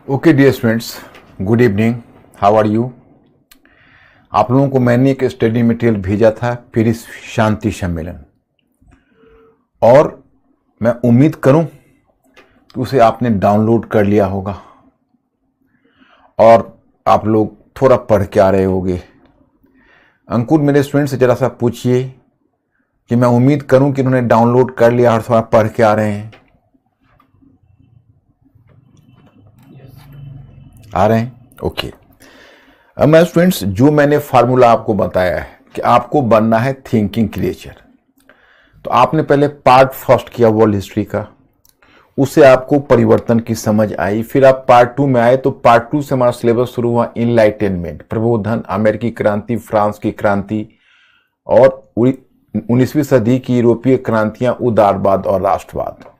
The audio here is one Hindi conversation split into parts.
Okay dear students, good evening, how are you. आप लोगों को मैंने एक स्टडी मटेरियल भेजा था पेरिस शांति सम्मेलन, और मैं उम्मीद करूं कि उसे आपने डाउनलोड कर लिया होगा और आप लोग थोड़ा पढ़ के आ रहे होंगे। अंकुर मेरे स्टूडेंट से जरा सा पूछिए कि मैं उम्मीद करूं कि उन्होंने डाउनलोड कर लिया और थोड़ा पढ़ के आ रहे हैं। आ रहे हैं? ओके। अब मैं स्टूडेंट्स, जो मैंने फार्मूला आपको बताया है कि आपको बनना है थिंकिंग क्रिएचर, तो आपने पहले पार्ट फर्स्ट किया वर्ल्ड हिस्ट्री का, उससे आपको परिवर्तन की समझ आई। फिर आप पार्ट 2 में आए तो पार्ट 2 से हमारा सिलेबस शुरू हुआ इनलाइटेनमेंट, प्रबोधन, अमेरिकी क्रांति, फ्रांस की क्रांति और 19वीं सदी की यूरोपीय क्रांतियां, उदारवाद और राष्ट्रवाद।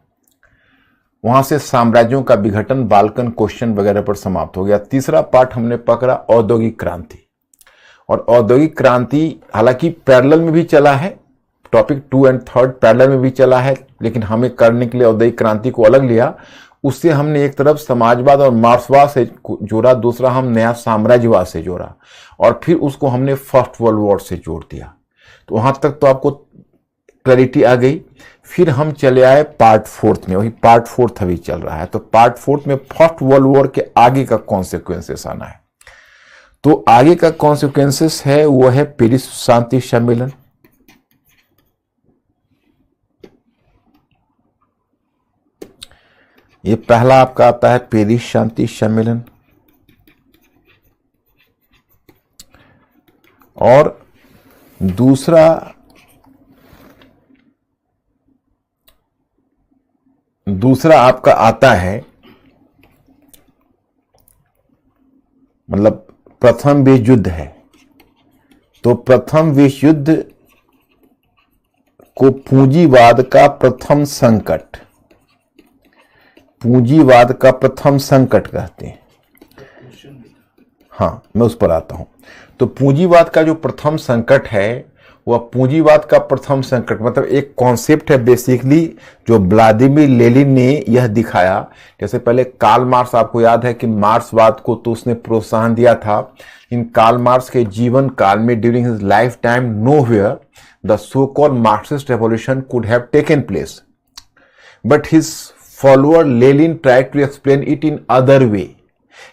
वहां से साम्राज्यों का विघटन, बाल्कन क्वेश्चन वगैरह पर समाप्त हो गया। तीसरा पार्ट हमने पकड़ा औद्योगिक क्रांति, और औद्योगिक क्रांति हालांकि पैरेलल में भी चला है, टॉपिक 2 और 3 पैरेलल में भी चला है, लेकिन हमें करने के लिए औद्योगिक क्रांति को अलग लिया। उससे हमने एक तरफ समाजवाद और मार्क्सवाद से जोड़ा, दूसरा हम नया साम्राज्यवाद से जोड़ा, और फिर उसको हमने फर्स्ट वर्ल्ड वॉर से जोड़ दिया। तो वहां तक तो आपको क्लैरिटी आ गई। फिर हम चले आए पार्ट 4 में, वही पार्ट 4 अभी चल रहा है। तो पार्ट 4 में फर्स्ट वर्ल्ड वॉर के आगे का कॉन्सिक्वेंसेस आना है। तो आगे का कॉन्सिक्वेंसेस है वो है पेरिस शांति सम्मेलन, ये पहला आपका आता है पेरिस शांति सम्मेलन। और दूसरा आपका आता है, मतलब प्रथम विश्व युद्ध है। तो प्रथम विश्व युद्ध को पूंजीवाद का प्रथम संकट, पूंजीवाद का प्रथम संकट कहते हैं। हाँ, मैं उस पर आता हूं। तो पूंजीवाद का जो प्रथम संकट है, वह पूंजीवाद का प्रथम संकट मतलब एक कॉन्सेप्ट है बेसिकली, जो व्लादिमीर लेनिन ने यह दिखाया। जैसे पहले कार्ल मार्क्स, आपको याद है कि मार्क्सवाद को तो उसने प्रोत्साहन दिया था, इन कार्ल मार्क्स के जीवन काल में during his life time nowhere the so called Marxist revolution could have taken place, but his follower Lenin tried to explain it in other way.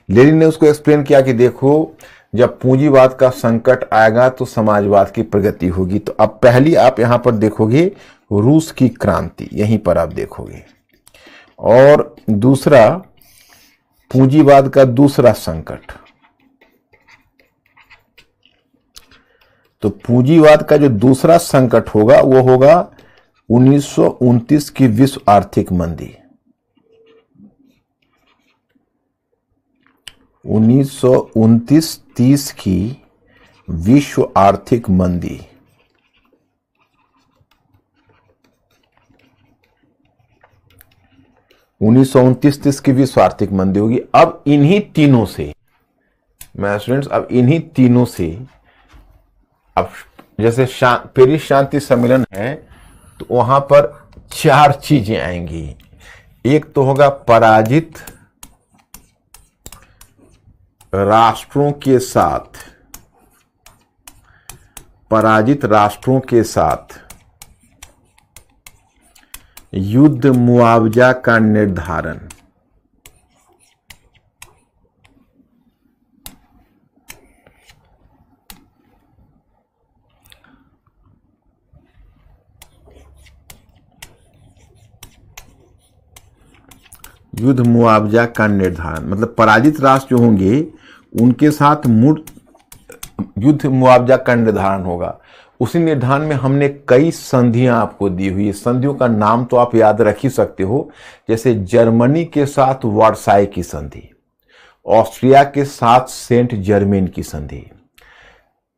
Lenin ने उसको एक्सप्लेन किया कि देखो, जब पूंजीवाद का संकट आएगा तो समाजवाद की प्रगति होगी। तो अब पहली आप यहां पर देखोगे रूस की क्रांति, यहीं पर आप देखोगे। और दूसरा पूंजीवाद का दूसरा संकट, तो पूंजीवाद का जो दूसरा संकट होगा वो होगा 1929 की विश्व आर्थिक मंदी। 1929-30 की विश्व आर्थिक मंदी। उन्नीस की विश्व आर्थिक मंदी होगी। अब इन्हीं तीनों से, मैं स्टूडेंट्स, अब इन्हीं तीनों से, अब जैसे पेरिस शांति सम्मेलन है तो वहां पर 4 चीजें आएंगी। एक तो होगा पराजित राष्ट्रों के साथ, पराजित राष्ट्रों के साथ युद्ध मुआवजा का निर्धारण। युद्ध मुआवजा का निर्धारण मतलब पराजित राष्ट्र जो होंगे उनके साथ युद्ध मुआवजा का निर्धारण होगा। उसी निर्धारण में हमने कई संधियां आपको दी हुई है। संधियों का नाम तो आप याद रख ही सकते हो, जैसे जर्मनी के साथ वर्साई की संधि, ऑस्ट्रिया के साथ सेंट जर्मेन की संधि,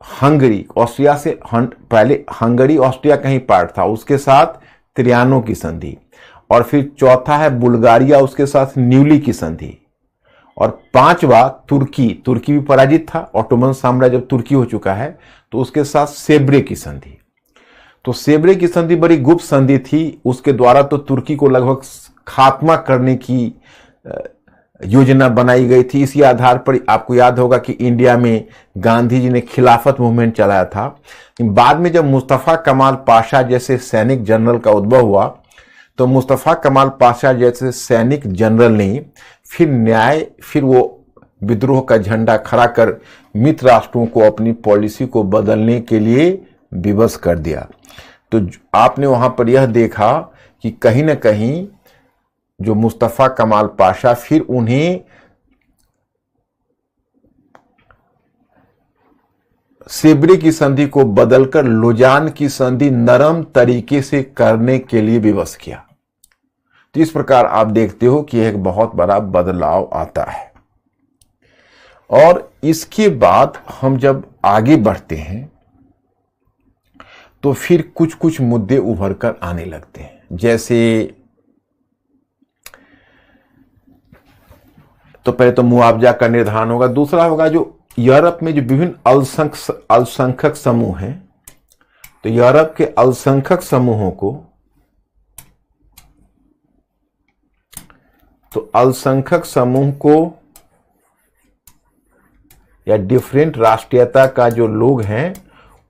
हंगरी, ऑस्ट्रिया से पहले हंगरी ऑस्ट्रिया का ही पार्ट था, उसके साथ त्रियानो की संधि, और फिर चौथा है बुल्गारिया, उसके साथ न्यूली की संधि, और 5वां तुर्की भी पराजित था, ऑटोमन साम्राज्य जब तुर्की हो चुका है तो उसके साथ सेब्रे की संधि। तो सेब्रे की संधि बड़ी गुप्त संधि थी, उसके द्वारा तो तुर्की को लगभग खात्मा करने की योजना बनाई गई थी। इसी आधार पर आपको याद होगा कि इंडिया में गांधी जी ने खिलाफत मूवमेंट चलाया था। बाद में जब मुस्तफा कमाल पाशा जैसे सैनिक जनरल का उद्भव हुआ तो मुस्तफा कमाल पाशा जैसे सैनिक जनरल ने फिर वो विद्रोह का झंडा खड़ा कर मित्र राष्ट्रों को अपनी पॉलिसी को बदलने के लिए विवश कर दिया। तो आपने वहां पर यह देखा कि कहीं ना कहीं जो मुस्तफा कमाल पाशा फिर उन्हें सेबरी की संधि को बदलकर लुजान की संधि नरम तरीके से करने के लिए विवश किया। तो इस प्रकार आप देखते हो कि एक बहुत बड़ा बदलाव आता है। और इसके बाद हम जब आगे बढ़ते हैं तो फिर कुछ कुछ मुद्दे उभर कर आने लगते हैं। जैसे तो पहले तो मुआवजा का निर्धारण होगा, दूसरा होगा जो यूरोप में जो विभिन्न अल्पसंख्यक समूह हैं, तो यूरोप के अल्पसंख्यक समूहों को, तो अल्पसंख्यक समूह को या डिफरेंट राष्ट्रीयता का जो लोग हैं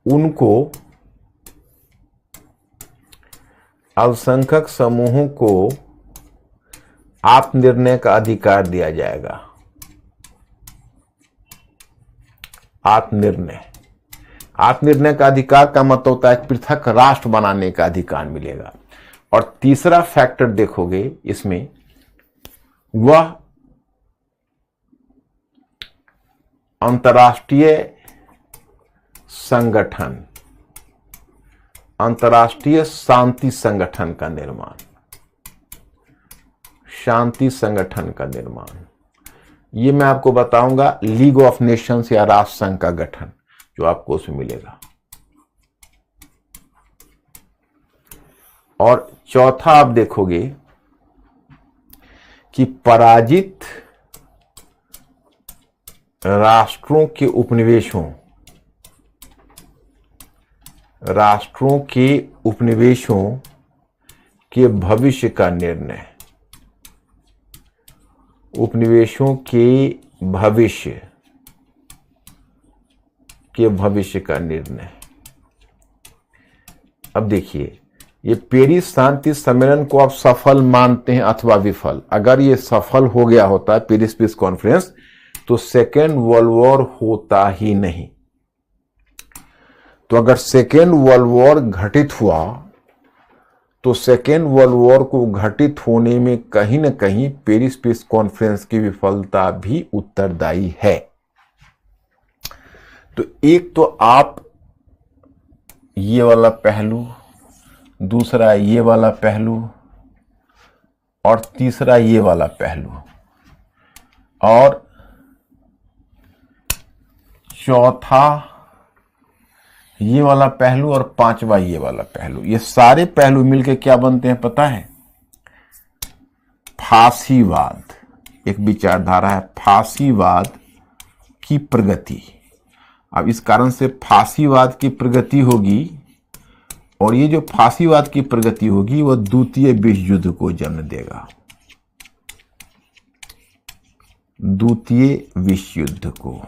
उनको, अल्पसंख्यक समूहों को आत्मनिर्णय का अधिकार दिया जाएगा। आत्मनिर्णय का अधिकार का मतलब होता है पृथक राष्ट्र बनाने का अधिकार मिलेगा। और तीसरा फैक्टर देखोगे इसमें, वह अंतर्राष्ट्रीय संगठन, अंतर्राष्ट्रीय शांति संगठन का निर्माण, शांति संगठन का निर्माण। ये मैं आपको बताऊंगा, लीग ऑफ नेशंस या राष्ट्र संघ का गठन जो आपको उसमें मिलेगा। और चौथा आप देखोगे कि पराजित राष्ट्रों के उपनिवेशों, राष्ट्रों के उपनिवेशों के भविष्य का निर्णय, उपनिवेशों के भविष्य का निर्णय। अब देखिए, ये पेरिस शांति सम्मेलन को आप सफल मानते हैं अथवा विफल। अगर ये सफल हो गया होता है पेरिस पीस कॉन्फ्रेंस, तो सेकेंड वर्ल्ड वॉर होता ही नहीं। तो अगर सेकेंड वर्ल्ड वॉर घटित हुआ तो सेकेंड वर्ल्ड वॉर को घटित होने में कहीं ना कहीं पेरिस पीस कॉन्फ्रेंस की विफलता भी उत्तरदायी है। तो एक तो आप ये वाला पहलू, दूसरा ये वाला पहलू, और तीसरा ये वाला पहलू, और चौथा ये वाला पहलू, और पांचवा ये वाला पहलू। ये सारे पहलू मिलके क्या बनते हैं पता है? फासीवाद। एक विचारधारा है फासीवाद की प्रगति। अब इस कारण से फासीवाद की प्रगति होगी, और ये जो फासीवाद की प्रगति होगी वह द्वितीय विश्व युद्ध को जन्म देगा, द्वितीय विश्व युद्ध को।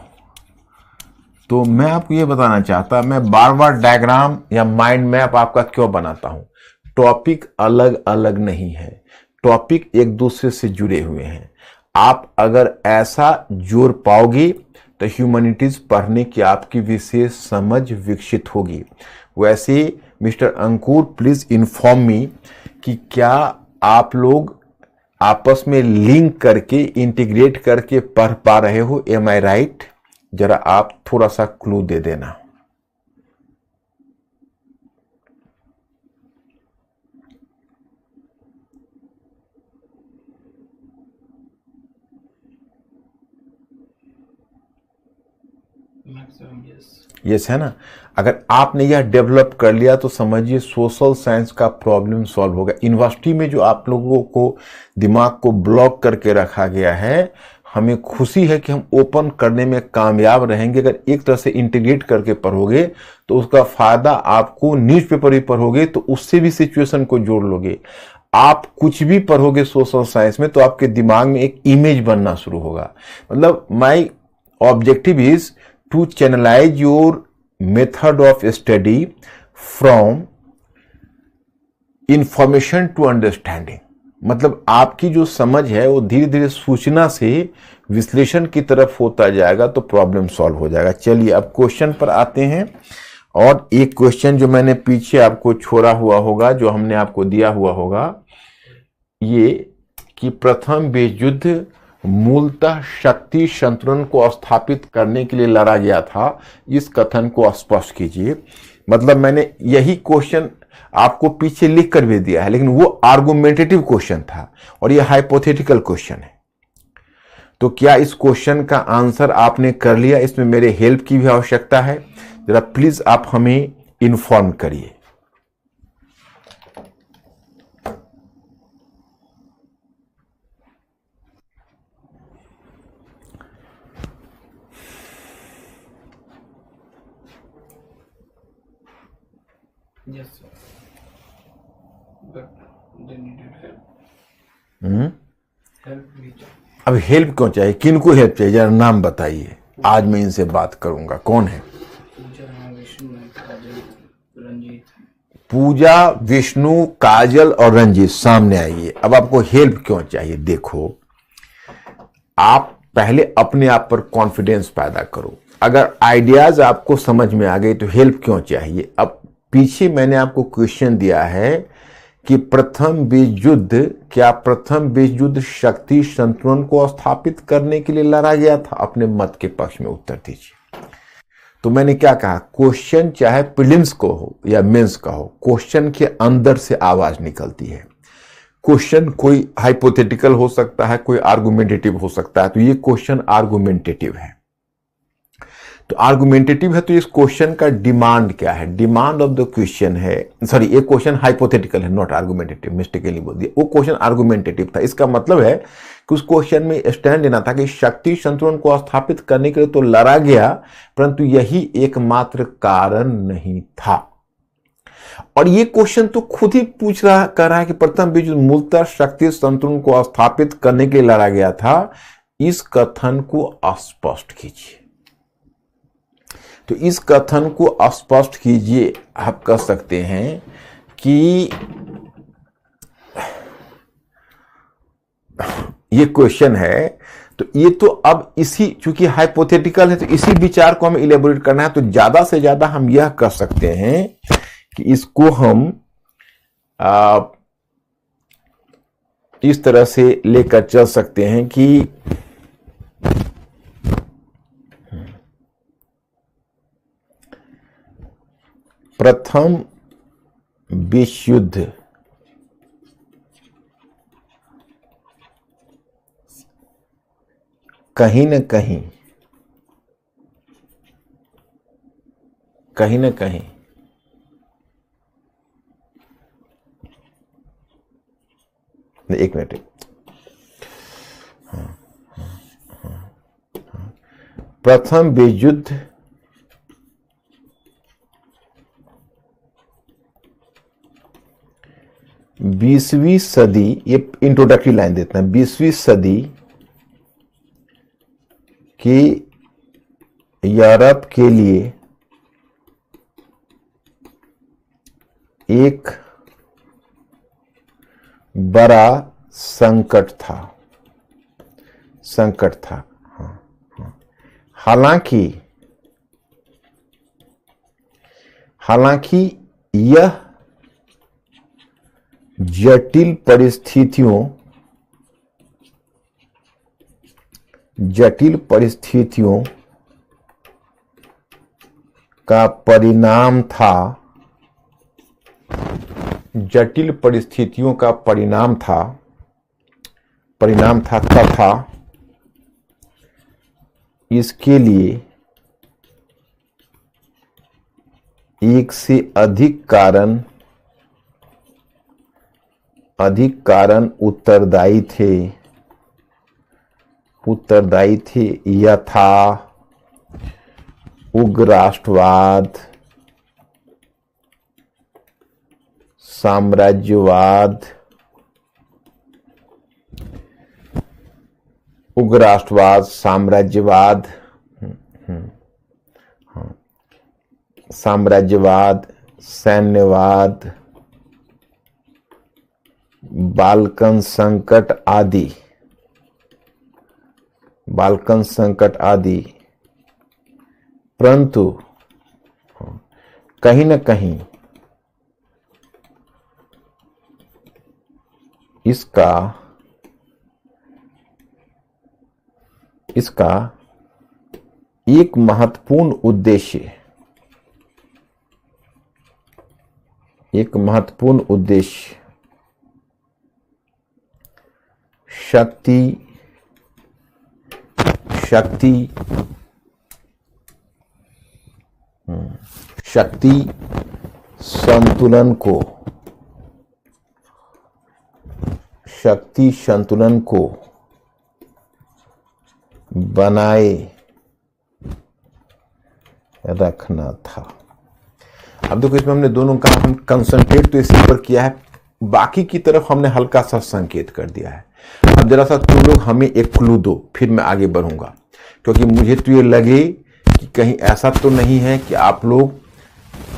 तो मैं आपको ये बताना चाहता, मैं बार बार डायग्राम या माइंड मैप आपका क्यों बनाता हूं? टॉपिक अलग अलग नहीं है, टॉपिक एक दूसरे से जुड़े हुए हैं। आप अगर ऐसा जोड़ पाओगे तो ह्यूमैनिटीज पढ़ने की आपकी विशेष समझ विकसित होगी। वैसे mister Ankur please inform me कि क्या आप लोग आपस में लिंक करके, इंटीग्रेट करके पढ़ पा रहे हो? एम आई राइट? जरा आप थोड़ा सा क्लू दे देना। यस है ना? अगर आपने यह डेवलप कर लिया तो समझिए सोशल साइंस का प्रॉब्लम सॉल्व होगा। यूनिवर्सिटी में जो आप लोगों को दिमाग को ब्लॉक करके रखा गया है, हमें खुशी है कि हम ओपन करने में कामयाब रहेंगे। अगर एक तरह से इंटीग्रेट करके पढ़ोगे तो उसका फायदा आपको, न्यूज़पेपर भी पढ़ोगे तो उससे भी सिचुएशन को जोड़ लोगे। आप कुछ भी पढ़ोगे सोशल साइंस में तो आपके दिमाग में एक इमेज बनना शुरू होगा। मतलब my objective is to channelize your method of study from information to understanding. मतलब आपकी जो समझ है वो धीरे धीरे सूचना से विश्लेषण की तरफ होता जाएगा तो प्रॉब्लम सॉल्व हो जाएगा। चलिए अब क्वेश्चन पर आते हैं। और एक क्वेश्चन जो मैंने पीछे आपको छोड़ा हुआ होगा, जो हमने आपको दिया हुआ होगा, ये कि प्रथम विश्व युद्ध मूलतः शक्ति संतुलन को स्थापित करने के लिए लड़ा गया था, इस कथन को स्पष्ट कीजिए। मतलब मैंने यही क्वेश्चन आपको पीछे लिख कर भी दिया है, लेकिन वो आर्गुमेंटेटिव क्वेश्चन था और ये हाइपोथेटिकल क्वेश्चन है। तो क्या इस क्वेश्चन का आंसर आपने कर लिया? इसमें मेरे हेल्प की भी आवश्यकता है, जरा प्लीज आप हमें इन्फॉर्म करिए। Yes, sir. But they needed help. Help which? अब हेल्प क्यों चाहिए? किनको हेल्प चाहिए? जरा नाम बताइए, आज मैं इनसे बात करूंगा। कौन है? पूजा, विष्णु, काजल, रंजीत। पूजा, विष्णु, काजल और रंजीत सामने आइए। अब आपको हेल्प क्यों चाहिए? देखो, आप पहले अपने आप पर कॉन्फिडेंस पैदा करो। अगर आइडियाज आपको समझ में आ गए तो हेल्प क्यों चाहिए? अब पीछे मैंने आपको क्वेश्चन दिया है कि प्रथम विश्व युद्ध, क्या प्रथम विश्व युद्ध शक्ति संतुलन को स्थापित करने के लिए लड़ा गया था? अपने मत के पक्ष में उत्तर दीजिए। तो मैंने क्या कहा, क्वेश्चन चाहे प्रीलिम्स को हो या मेंस का हो, क्वेश्चन के अंदर से आवाज निकलती है। क्वेश्चन कोई हाइपोथेटिकल हो सकता है, कोई आर्गुमेंटेटिव हो सकता है। तो ये क्वेश्चन आर्गुमेंटेटिव है। तो आर्गुमेंटेटिव है तो इस क्वेश्चन का डिमांड क्या है? डिमांड ऑफ द क्वेश्चन है, सॉरी, ये क्वेश्चन हाइपोथेटिकल है, नॉट आर्गुमेंटेटिव, मिस्टेकली बोल दिया। वो क्वेश्चन आर्गुमेंटेटिव था। इसका मतलब है कि उस क्वेश्चन में स्टैंड लेना था कि शक्ति संतुलन को स्थापित करने के लिए तो लड़ा गया, परंतु यही एकमात्र कारण नहीं था। और ये क्वेश्चन तो खुद ही पूछ रहा, कह रहा है कि प्रथम विश्व युद्ध मूलतः शक्ति संतुलन को स्थापित करने के लिए लड़ा गया था। इस कथन को स्पष्ट कीजिए। तो इस कथन को स्पष्ट कीजिए। आप कह सकते हैं कि ये क्वेश्चन है, तो ये तो अब इसी, चूंकि हाइपोथेटिकल है तो इसी विचार को हमें इलेबोरेट करना है। तो ज्यादा से ज्यादा हम यह कह सकते हैं कि इसको हम इस तरह से लेकर चल सकते हैं कि प्रथम विश्व युद्ध कहीं न कहीं एक मिनट, प्रथम विश्व युद्ध बीसवीं सदी, ये इंट्रोडक्टरी लाइन देते हैं, 20वीं सदी की यूरोप के लिए एक बड़ा संकट था। हालांकि यह जटिल परिस्थितियों का परिणाम था। जटिल परिस्थितियों का परिणाम था तथा इसके लिए एक से अधिक कारण उत्तरदायी थे यथा उग्र राष्ट्रवाद, साम्राज्यवाद, उग्र राष्ट्रवाद, साम्राज्यवाद, साम्राज्यवाद, सैन्यवाद, बाल्कन संकट आदि, बाल्कन संकट आदि। परंतु कहीं न कहीं इसका एक महत्वपूर्ण उद्देश्य, शक्ति संतुलन को बनाए रखना था। अब देखो, इसमें हमने दोनों का हम कंसंट्रेट तो इसी पर किया है, बाकी की तरफ हमने हल्का सा संकेत कर दिया है। अब जरा सा तुम लोग हमें एक क्लू दो, फिर मैं आगे बढ़ूंगा, क्योंकि मुझे तो ये लगे कि कहीं ऐसा तो नहीं है कि आप लोग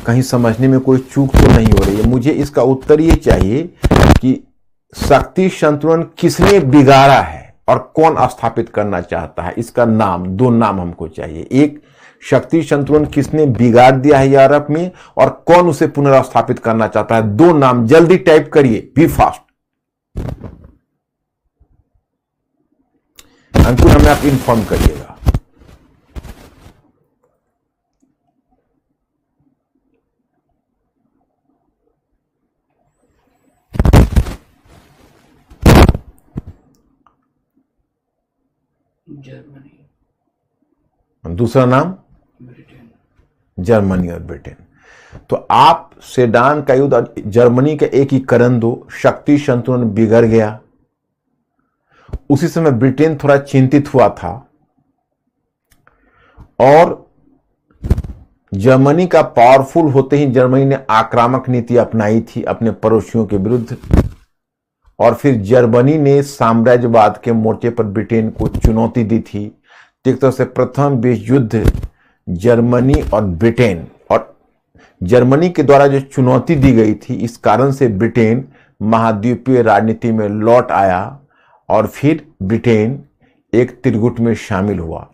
कहीं समझने में कोई चूक तो नहीं हो रही है। मुझे इसका उत्तर ये चाहिए कि शक्ति संतुलन किसने बिगाड़ा है और कौन स्थापित करना चाहता है। इसका नाम, दो नाम हमको चाहिए। एक, शक्ति संतुलन किसने बिगाड़ दिया है यूरोप में, और कौन उसे पुनर्स्थापित करना चाहता है। दो नाम जल्दी टाइप करिए, बी फास्ट। अंकुर, हमें आप इन्फॉर्म करिएगा। जर्मनी। दूसरा नाम ब्रिटेन। जर्मनी और ब्रिटेन। तो आप सेडान का युद्ध और जर्मनी का एकीकरण दो, शक्ति संतुलन बिगड़ गया। उसी समय ब्रिटेन थोड़ा चिंतित हुआ था और जर्मनी का पावरफुल होते ही जर्मनी ने आक्रामक नीति अपनाई थी अपने पड़ोसियों के विरुद्ध, और फिर जर्मनी ने साम्राज्यवाद के मोर्चे पर ब्रिटेन को चुनौती दी थी। एक तरह से प्रथम विश्व युद्ध जर्मनी और ब्रिटेन, और जर्मनी के द्वारा जो चुनौती दी गई थी, इस कारण से ब्रिटेन महाद्वीपीय राजनीति में लौट आया और फिर ब्रिटेन एक त्रिगुट में शामिल हुआ।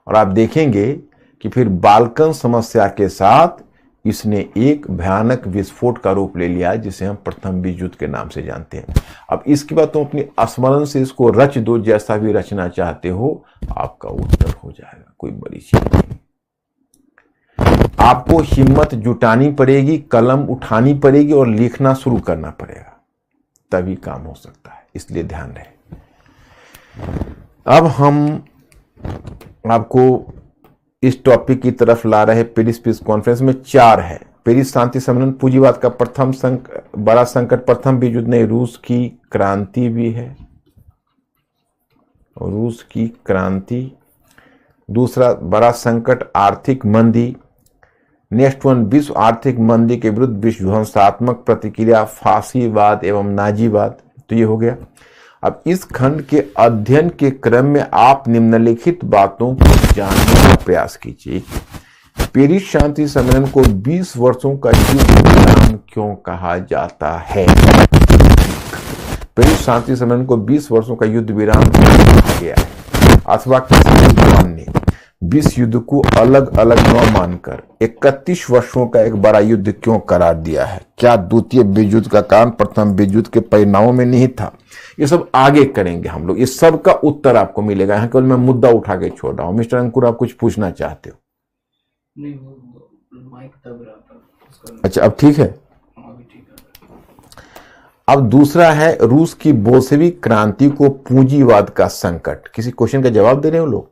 और आप देखेंगे कि फिर बाल्कन समस्या के साथ इसने एक भयानक विस्फोट का रूप ले लिया, जिसे हम प्रथम विश्व युद्ध के नाम से जानते हैं। अब इसके बाद तुम अपनी स्मरण से इसको रच दो, जैसा भी रचना चाहते हो, आपका उत्तर हो जाएगा, कोई बड़ी चीज नहीं। आपको हिम्मत जुटानी पड़ेगी, कलम उठानी पड़ेगी और लिखना शुरू करना पड़ेगा, तभी काम हो सकता है, इसलिए ध्यान रहे। अब हम आपको इस टॉपिक की तरफ ला रहे। पेरिस पीस कॉन्फ्रेंस में 4 है। पेरिस शांति सम्मेलन, पूंजीवाद का प्रथम बड़ा संकट, प्रथम विश्व युद्ध नहीं, रूस की क्रांति भी है, रूस की क्रांति। दूसरा बड़ा संकट आर्थिक मंदी। नेक्स्ट वन, विश्व आर्थिक मंदी के विरुद्ध विध्वंसात्मक प्रतिक्रिया, फांसीवाद एवं नाजीवाद। तो ये हो गया। अब इस खंड के अध्ययन के क्रम में आप निम्नलिखित बातों को जानने का प्रयास कीजिए। पेरिस शांति सम्मेलन को 20 वर्षों का युद्ध विराम क्यों कहा जाता है? पेरिस शांति सम्मेलन को 20 वर्षों का युद्ध विराम क्यों कहा गया है? अथवा किसी विद्वान ने विश्व युद्ध को अलग अलग न मानकर 31 वर्षों का एक बड़ा युद्ध क्यों करार दिया है? क्या द्वितीय विश्व युद्ध का कारण प्रथम विश्व युद्ध के परिणामों में नहीं था? ये सब आगे करेंगे हम लोग, ये सब का उत्तर आपको मिलेगा। यहाँ केवल मैं मुद्दा उठा के छोड़ रहा हूँ। मिस्टर अंकुर, आप कुछ पूछना चाहते हो? नहीं, वो माइक दब रहा था। अच्छा, अब ठीक है। अभी ठीक है। अब दूसरा है, रूस की बोल्शेविक क्रांति को पूंजीवाद का संकट। किसी क्वेश्चन का जवाब दे रहे हो लोग?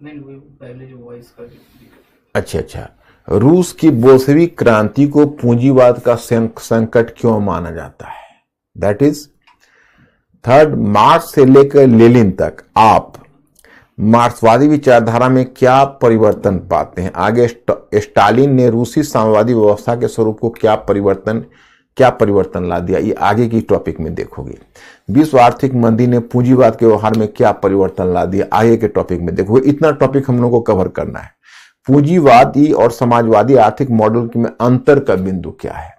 नहीं, वो पहले जो वॉइस का। अच्छा, रूस की बोल्शेविक क्रांति को पूंजीवाद का संकट क्यों माना जाता है? दैट इज 3 मार्च से लेकर लेनिन तक आप मार्क्सवादी विचारधारा में क्या परिवर्तन पाते हैं? आगे स्टालिन ने रूसी साम्यवादी व्यवस्था के स्वरूप को क्या परिवर्तन क्या परिवर्तन ला दिया, ये आगे की टॉपिक में देखोगे। विश्व आर्थिक मंदी ने पूंजीवाद के व्यवहार में क्या परिवर्तन ला दिया, आगे के टॉपिक में देखोगे। इतना टॉपिक हम लोग को कवर करना है। पूंजीवादी और समाजवादी आर्थिक मॉडल में अंतर का बिंदु क्या है,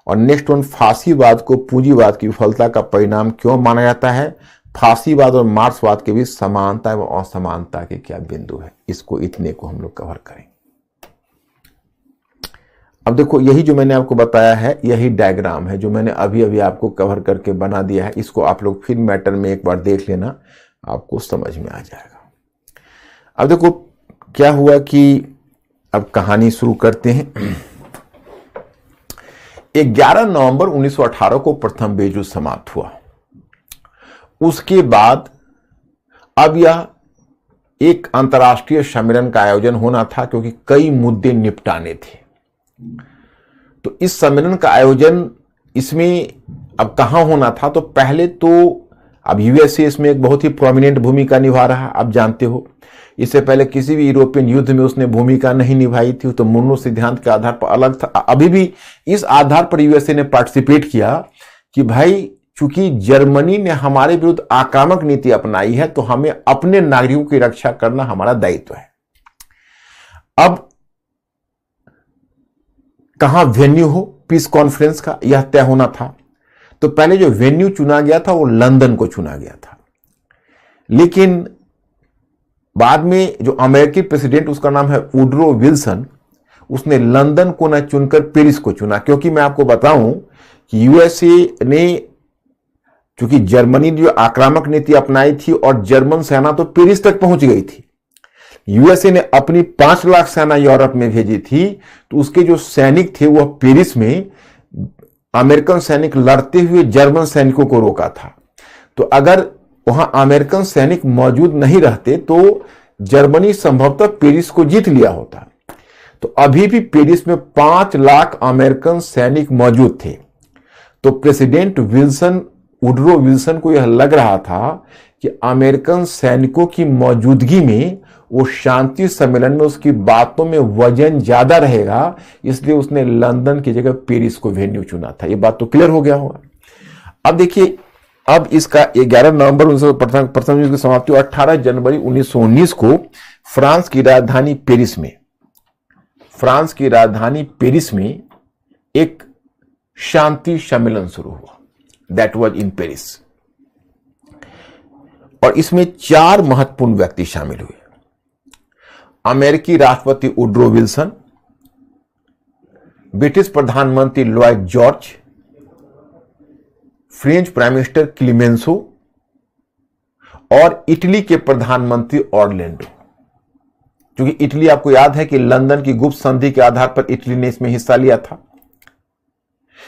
और नेक्स्ट वन, फांसीवाद को पूंजीवाद की विफलता का परिणाम क्यों माना जाता है, फांसीवाद और मार्क्सवाद के बीच समानता एवं असमानता के क्या बिंदु है, इसको इतने को हम लोग कवर करेंगे। अब देखो, यही जो मैंने आपको बताया है, यही डायग्राम है जो मैंने अभी अभी आपको कवर करके बना दिया है। इसको आप लोग फिर मैटर में एक बार देख लेना, आपको समझ में आ जाएगा। अब देखो क्या हुआ कि अब कहानी शुरू करते हैं। 11 नवंबर 1918 को प्रथम विश्व युद्ध समाप्त हुआ। उसके बाद अब यह एक अंतर्राष्ट्रीय सम्मेलन का आयोजन होना था, क्योंकि कई मुद्दे निपटाने थे। तो इस सम्मेलन का आयोजन इसमें अब कहां होना था, तो पहले तो अब यूएसए इसमें एक बहुत ही प्रोमिनेंट भूमिका निभा रहा है, आप जानते हो। इससे पहले किसी भी यूरोपियन युद्ध में उसने भूमिका नहीं निभाई थी, तो मुन्नो सिद्धांत के आधार पर अलग था। अभी भी इस आधार पर यूएसए ने पार्टिसिपेट किया कि भाई चूंकि जर्मनी ने हमारे विरुद्ध आक्रामक नीति अपनाई है, तो हमें अपने नागरिकों की रक्षा करना हमारा दायित्व है। अब कहां वेन्यू हो पीस कॉन्फ्रेंस का, यह तय होना था। तो पहले जो वेन्यू चुना गया था वो लंदन को चुना गया था, लेकिन बाद में जो अमेरिकी प्रेसिडेंट, उसका नाम है वुडरो विल्सन, उसने लंदन को न चुनकर पेरिस को चुना। क्योंकि मैं आपको बताऊं कि यूएसए ने, क्योंकि जर्मनी ने जो आक्रामक नीति अपनाई थी और जर्मन सेना तो पेरिस तक पहुंच गई थी, यूएसए ने अपनी 5 लाख सेना यूरोप में भेजी थी, तो उसके जो सैनिक थे वह पेरिस में अमेरिकन सैनिक लड़ते हुए जर्मन सैनिकों को रोका था। तो अगर वहां अमेरिकन सैनिक मौजूद नहीं रहते तो जर्मनी संभवतः पेरिस को जीत लिया होता। तो अभी भी पेरिस में 5 लाख अमेरिकन सैनिक मौजूद थे। तो प्रेसिडेंट विल्सन, वुडरो विल्सन को यह लग रहा था कि अमेरिकन सैनिकों की मौजूदगी में वो शांति सम्मेलन में उसकी बातों में वजन ज्यादा रहेगा, इसलिए उसने लंदन की जगह पेरिस को वेन्यू चुना था। ये बात तो क्लियर हो गया होगा। अब देखिए, अब इसका 11 नवंबर 1918 प्रथम युद्ध की समाप्ति, 18 जनवरी 1919 को फ्रांस की राजधानी पेरिस में एक शांति सम्मेलन शुरू हुआ, दैट वाज इन पेरिस। और इसमें 4 महत्वपूर्ण व्यक्ति शामिल हुए। अमेरिकी राष्ट्रपति वुडरो विल्सन, ब्रिटिश प्रधानमंत्री Lloyd George, French prime minister Clemenceau और इटली के प्रधानमंत्री ऑरलैंडो। क्योंकि इटली, आपको याद है कि लंदन की गुप्त संधि के आधार पर इटली ने इसमें हिस्सा लिया था।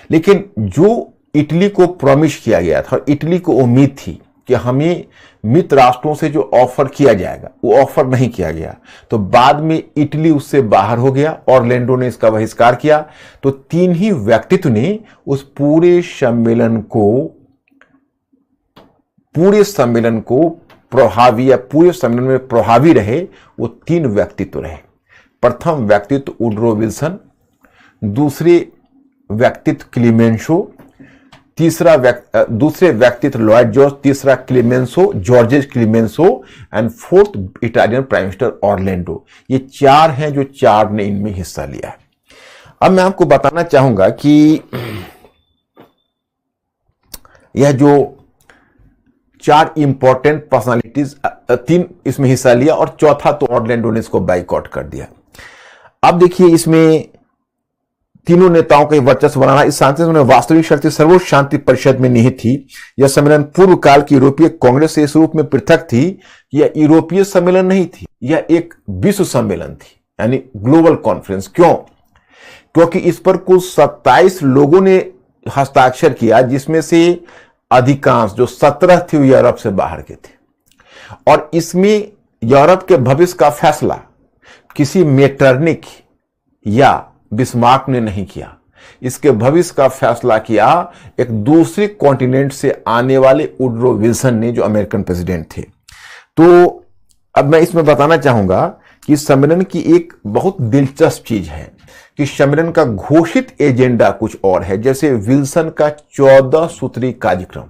लेकिन जो इटली को प्रॉमिस किया गया था और इटली को उम्मीद थी कि हमें मित्र राष्ट्रों से जो ऑफर किया जाएगा, वो ऑफर नहीं किया गया। तो बाद में इटली उससे बाहर हो गया, ऑरलैंडो ने इसका बहिष्कार किया। तो 3 ही व्यक्तित्व ने उस पूरे सम्मेलन को प्रभावी, या पूरे सम्मेलन में प्रभावी रहे, वो 3 व्यक्तित्व रहे। प्रथम व्यक्तित्व वुडरो विल्सन, दूसरे व्यक्तित्व क्लीमेंसो, दूसरे व्यक्तित्व लॉयड जॉर्ज, तीसरा Georges Clemenceau and 4th Italian prime minister Orlando. ये 4 हैं जो 4 ने इनमें हिस्सा लिया है। अब मैं आपको बताना चाहूंगा कि यह जो 4 इंपॉर्टेंट पर्सनालिटीज, 3 इसमें हिस्सा लिया और चौथा तो ऑरलैंडो ने इसको बाइकआउट कर दिया। अब देखिए, इसमें तीनों नेताओं का वर्चस्व बनाना, इस शांति में वास्तविक शक्ति सर्वोच्च शांति परिषद में निहित थी। यह सम्मेलन पूर्व काल की यूरोपीय कांग्रेस से इस रूप में पृथक थी। यह यूरोपीय सम्मेलन नहीं थी, यह एक विश्व सम्मेलन थी, यानी ग्लोबल कॉन्फ्रेंस। क्यों? क्योंकि इस पर कुल 27 लोगों ने हस्ताक्षर किया, जिसमें से अधिकांश जो 17 थे वो यूरोप से बाहर के थे। और इसमें यूरोप के भविष्य का फैसला किसी मेटरनिक या बिस्मार्क ने नहीं किया। इसके भविष्य का फैसला किया एक दूसरे कॉन्टिनेंट से आने वाले वुडरो विल्सन ने, जो अमेरिकन प्रेसिडेंट थे। तो अब मैं इसमें बताना चाहूंगा कि सम्मेलन की एक बहुत दिलचस्प चीज है कि सम्मेलन का घोषित एजेंडा कुछ और है, जैसे विल्सन का 14 सूत्री कार्यक्रम।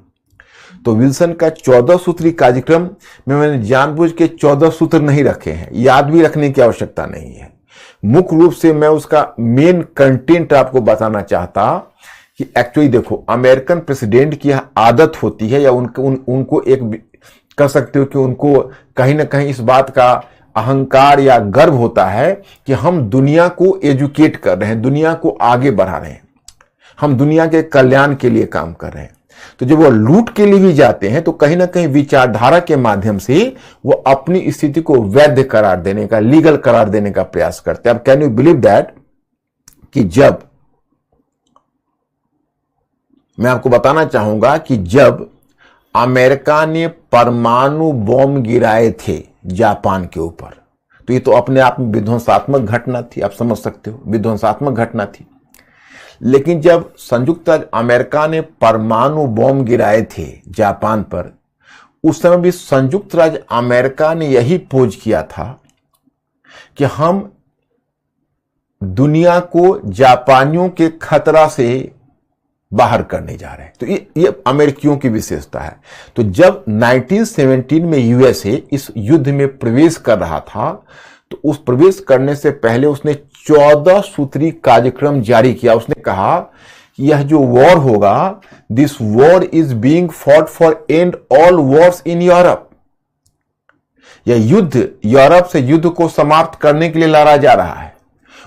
तो विल्सन का 14 सूत्री कार्यक्रम में मैंने जानबूझ के 14 सूत्र नहीं रखे हैं, याद भी रखने की आवश्यकता नहीं है। मुख्य रूप से मैं उसका मेन कंटेंट आपको बताना चाहता कि एक्चुअली देखो, अमेरिकन प्रेसिडेंट की यह आदत होती है, या उनको एक कह सकते हो कि उनको कहीं ना कहीं इस बात का अहंकार या गर्व होता है कि हम दुनिया को एजुकेट कर रहे हैं, दुनिया को आगे बढ़ा रहे हैं, हम दुनिया के कल्याण के लिए काम कर रहे हैं। तो जब वो लूट के लिए भी जाते हैं तो कहीं ना कहीं विचारधारा के माध्यम से वो अपनी स्थिति को वैध करार देने का, लीगल करार देने का प्रयास करते हैं। अब कैन यू बिलीव दैट कि जब मैं आपको बताना चाहूंगा कि जब अमेरिका ने परमाणु बॉम्ब गिराए थे जापान के ऊपर, तो ये तो अपने आप में विध्वंसात्मक घटना थी, आप समझ सकते हो, विध्वंसात्मक घटना थी। लेकिन जब संयुक्त राज्य अमेरिका ने परमाणु बॉम्ब गिराए थे जापान पर, उस समय भी संयुक्त राज्य अमेरिका ने यही पोज किया था कि हम दुनिया को जापानियों के खतरा से बाहर करने जा रहे हैं। तो ये अमेरिकियों की विशेषता है। तो जब 1917 में यूएसए इस युद्ध में प्रवेश कर रहा था, तो उस प्रवेश करने से पहले उसने 14 सूत्री कार्यक्रम जारी किया। उसने कहा कि यह जो वॉर होगा, this war is being fought for and all Wars in Europe. यह युद्ध यूरोप से युद्ध को समाप्त करने के लिए लड़ा जा रहा है।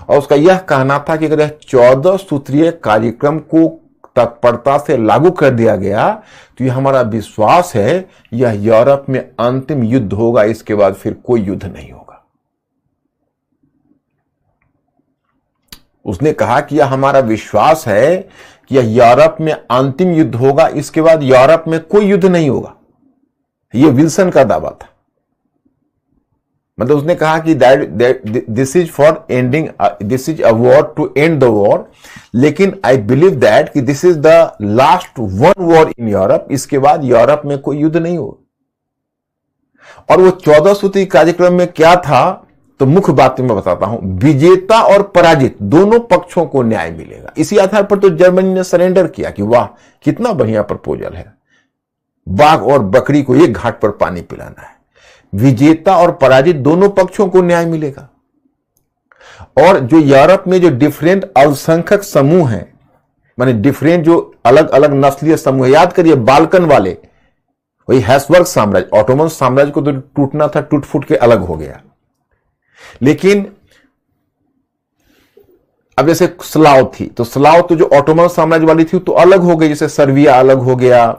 और उसका यह कहना था कि अगर यह 14 सूत्रीय कार्यक्रम को तत्परता से लागू कर दिया गया तो यह हमारा विश्वास है, यह यूरोप में अंतिम युद्ध होगा, इसके बाद फिर कोई युद्ध नहीं होगा। उसने कहा कि यह हमारा विश्वास है कि यह यूरोप में अंतिम युद्ध होगा, इसके बाद यूरोप में कोई युद्ध नहीं होगा। यह विल्सन का दावा था। मतलब उसने कहा कि this is for ending, this is a war to end the war, लेकिन आई बिलीव दैट कि this is the last one war in Europe, इसके बाद यूरोप में कोई युद्ध नहीं होगा। और वो 14 सूत्री कार्यक्रम में क्या था, तो मुख्य बात मैं बताता हूं। विजेता और पराजित दोनों पक्षों को न्याय मिलेगा। इसी आधार पर तो जर्मनी ने सरेंडर किया कि वाह कितना बढ़िया प्रपोजल है, बाघ और बकरी को एक घाट पर पानी पिलाना है। विजेता और पराजित दोनों पक्षों को न्याय मिलेगा। और जो यूरोप में जो डिफरेंट अल्पसंख्यक समूह हैं, माने डिफरेंट जो अलग अलग नस्लीय समूह, याद करिए बाल्कन वाले, वही हैब्सबर्ग साम्राज्य, ऑटोमन साम्राज्य को तो टूटना था, टूट फूट के अलग हो गया। लेकिन अब जैसे स्लाव थी, तो स्लाव तो जो ऑटोमन साम्राज्य वाली थी तो अलग हो गई, जैसे सर्बिया अलग हो गया,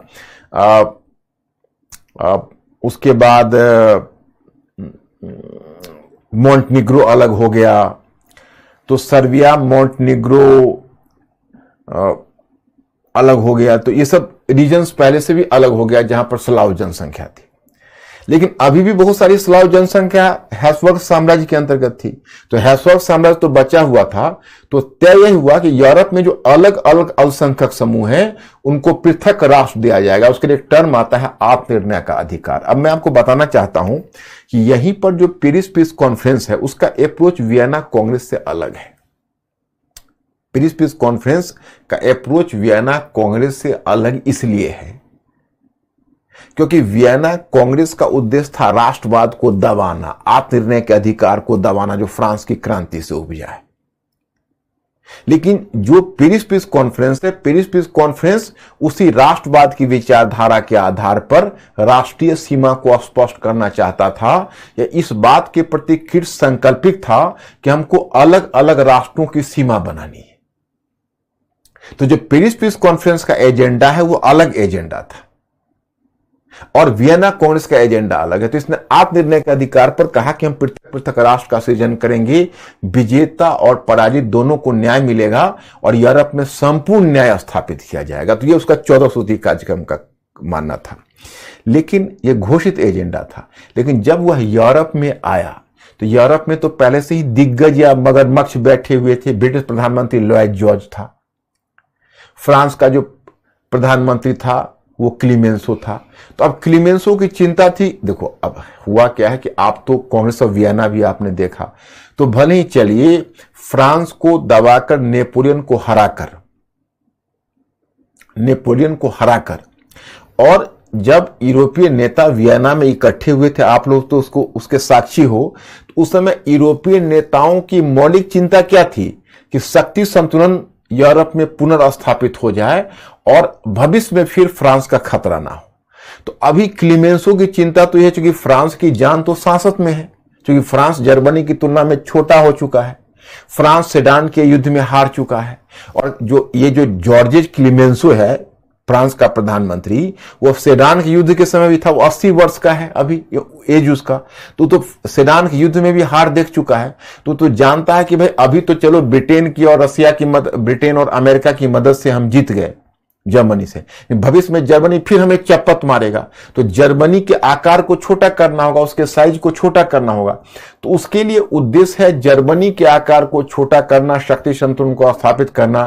उसके बाद मोंटेनिग्रो अलग हो गया। तो सर्बिया, मोंटेनिग्रो अलग हो गया। तो ये सब रीजन्स पहले से भी अलग हो गया जहां पर स्लाव जनसंख्या थी। लेकिन अभी भी बहुत सारी स्लाव जनसंख्या हैब्सबर्ग साम्राज्य के अंतर्गत थी। तो हैब्सबर्ग साम्राज्य तो बचा हुआ था। तो तय यह हुआ कि यूरोप में जो अलग अलग अल्पसंख्यक समूह हैं उनको पृथक राष्ट्र दिया जाएगा। उसके लिए एक टर्म आता है आत्मनिर्णय का अधिकार। अब मैं आपको बताना चाहता हूं कि यहीं पर जो पेरिस पीस कॉन्फ्रेंस है उसका अप्रोच वियना कांग्रेस से अलग है। पेरिस पीस कॉन्फ्रेंस का अप्रोच वियना कांग्रेस से अलग इसलिए है क्योंकि वियना कांग्रेस का उद्देश्य था राष्ट्रवाद को दबाना, आत्मनिर्णय के अधिकार को दबाना, जो फ्रांस की क्रांति से उपजा है। लेकिन जो पेरिस पीस कॉन्फ्रेंस है, पेरिस पीस कॉन्फ्रेंस उसी राष्ट्रवाद की विचारधारा के आधार पर राष्ट्रीय सीमा को स्पष्ट करना चाहता था, या इस बात के प्रति कृत संकल्पित था कि हमको अलग अलग राष्ट्रों की सीमा बनानी है। तो जो पेरिस पीस कॉन्फ्रेंस का एजेंडा है वो अलग एजेंडा था और वियना कांग्रेस का एजेंडा अलग है। तो इसने आत्मनिर्णय के अधिकार पर कहा कि हम पृथक पृथक राष्ट्र का सृजन करेंगे, विजेता और पराजित दोनों को न्याय मिलेगा और यूरोप में संपूर्ण न्याय स्थापित किया जाएगा। तो ये उसका 14 सूत्री कार्यक्रम का मानना था। लेकिन यह घोषित एजेंडा था। लेकिन जब वह यूरोप में आया तो यूरोप में तो पहले से ही दिग्गज या मगरमच्छ बैठे हुए थे। ब्रिटिश प्रधानमंत्री लॉयड जॉर्ज था, फ्रांस का जो प्रधानमंत्री था वो क्लीमेंसो था। तो अब क्लीमेंसो की चिंता थी। देखो अब हुआ क्या है कि आप तो कांग्रेस ऑफ वियना भी आपने देखा, तो भले ही चलिए फ्रांस को दबाकर नेपोलियन को हराकर और जब यूरोपीय नेता वियना में इकट्ठे हुए थे, आप लोग तो उसके साक्षी हो, तो उस समय यूरोपीय नेताओं की मौलिक चिंता क्या थी कि शक्ति संतुलन यूरोप में पुनर्स्थापित हो जाए और भविष्य में फिर फ्रांस का खतरा ना हो। तो अभी क्लीमेंसो की चिंता तो यह, चूंकि फ्रांस की जान तो सांसत में है, क्योंकि फ्रांस जर्मनी की तुलना में छोटा हो चुका है, फ्रांस सेडान के युद्ध में हार चुका है, और जो जॉर्जेस क्लीमेंसो है फ्रांस का प्रधानमंत्री, वो सेडान के युद्ध के समय भी था, वो 80 वर्ष का है अभी एज उसका, तो सेडान के युद्ध में भी हार देख चुका है। तो जानता है कि भाई अभी तो चलो ब्रिटेन की और रसिया की ब्रिटेन और अमेरिका की मदद से हम जीत गए जर्मनी से, भविष्य में जर्मनी फिर हमें चपत मारेगा, तो जर्मनी के आकार को छोटा करना होगा, उसके साइज को छोटा करना होगा। तो उसके लिए उद्देश्य है जर्मनी के आकार को छोटा करना, शक्ति संतुलन को स्थापित करना।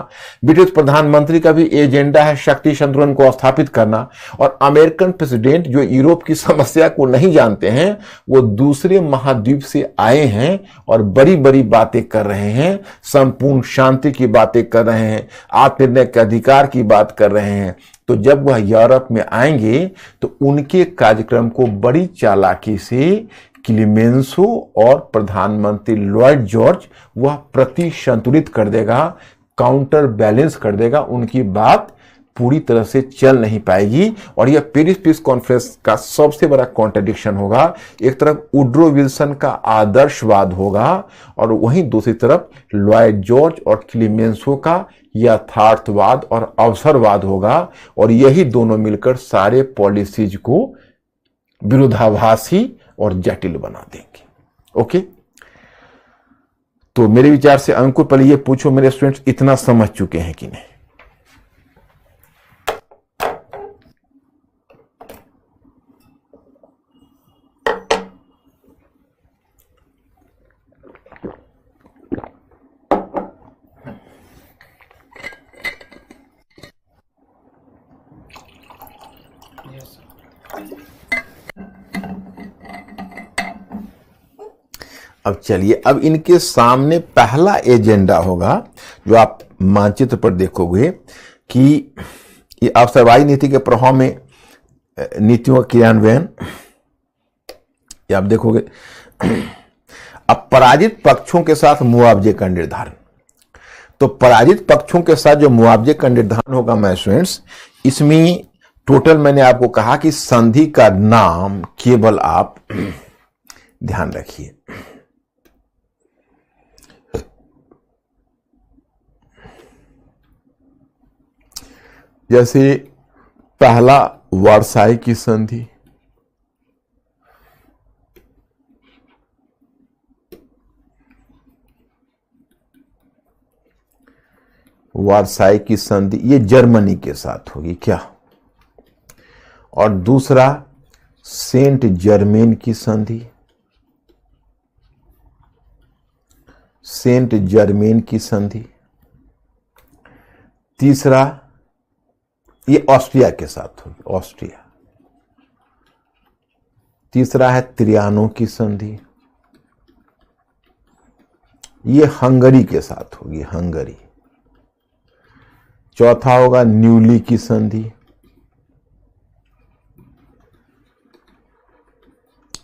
ब्रिटिश प्रधानमंत्री का भी एजेंडा है शक्ति संतुलन को स्थापित करना। और अमेरिकन प्रेसिडेंट जो यूरोप की समस्या को नहीं जानते हैं, वो दूसरे महाद्वीप से आए हैं और बड़ी बड़ी बातें कर रहे हैं, संपूर्ण शांति की बातें कर रहे हैं, आत्मनिर्णय के अधिकार की बात कर रहे हैं। तो जब वह यूरोप में आएंगे तो उनके कार्यक्रम को बड़ी चालाकी से क्लीमेंसो और प्रधानमंत्री लॉयड जॉर्ज वह संतुलित कर देगा, काउंटर बैलेंस कर देगा, उनकी बात पूरी तरह से चल नहीं पाएगी। और यह पेरिस पीस कॉन्फ्रेंस का सबसे बड़ा कॉन्ट्रडिक्शन होगा। एक तरफ वुड्रो विल्सन का आदर्शवाद होगा और वहीं दूसरी तरफ लॉयड जॉर्ज और क्लीमेंसो का यथार्थवाद और अवसरवाद होगा, और यही दोनों मिलकर सारे पॉलिसीज को विरोधाभासी और जटिल बना देंगे। ओके, तो मेरे विचार से अंकुर पहले ये पूछो मेरे स्टूडेंट्स इतना समझ चुके हैं कि नहीं? अब चलिए, अब इनके सामने पहला एजेंडा होगा जो आप मानचित्र पर देखोगे कि ये अवसरवादी नीति के प्रभाव में नीतियों का क्रियान्वयन, ये आप देखोगे। अब पराजित पक्षों के साथ मुआवजे का निर्धारण, तो पराजित पक्षों के साथ जो मुआवजे का निर्धारण होगा मैं स्टूडेंट्स, इसमें टोटल मैंने आपको कहा कि संधि का नाम केवल आप ध्यान रखिए। जैसे पहला वर्साई की संधि, वर्साई की संधि ये जर्मनी के साथ होगी क्या? और दूसरा सेंट जर्मेन की संधि, सेंट जर्मेन की संधि। तीसरा ये ऑस्ट्रिया के साथ होगी, ऑस्ट्रिया। तीसरा है त्रियानो की संधि, ये हंगरी के साथ होगी, हंगरी। चौथा होगा न्यूली की संधि,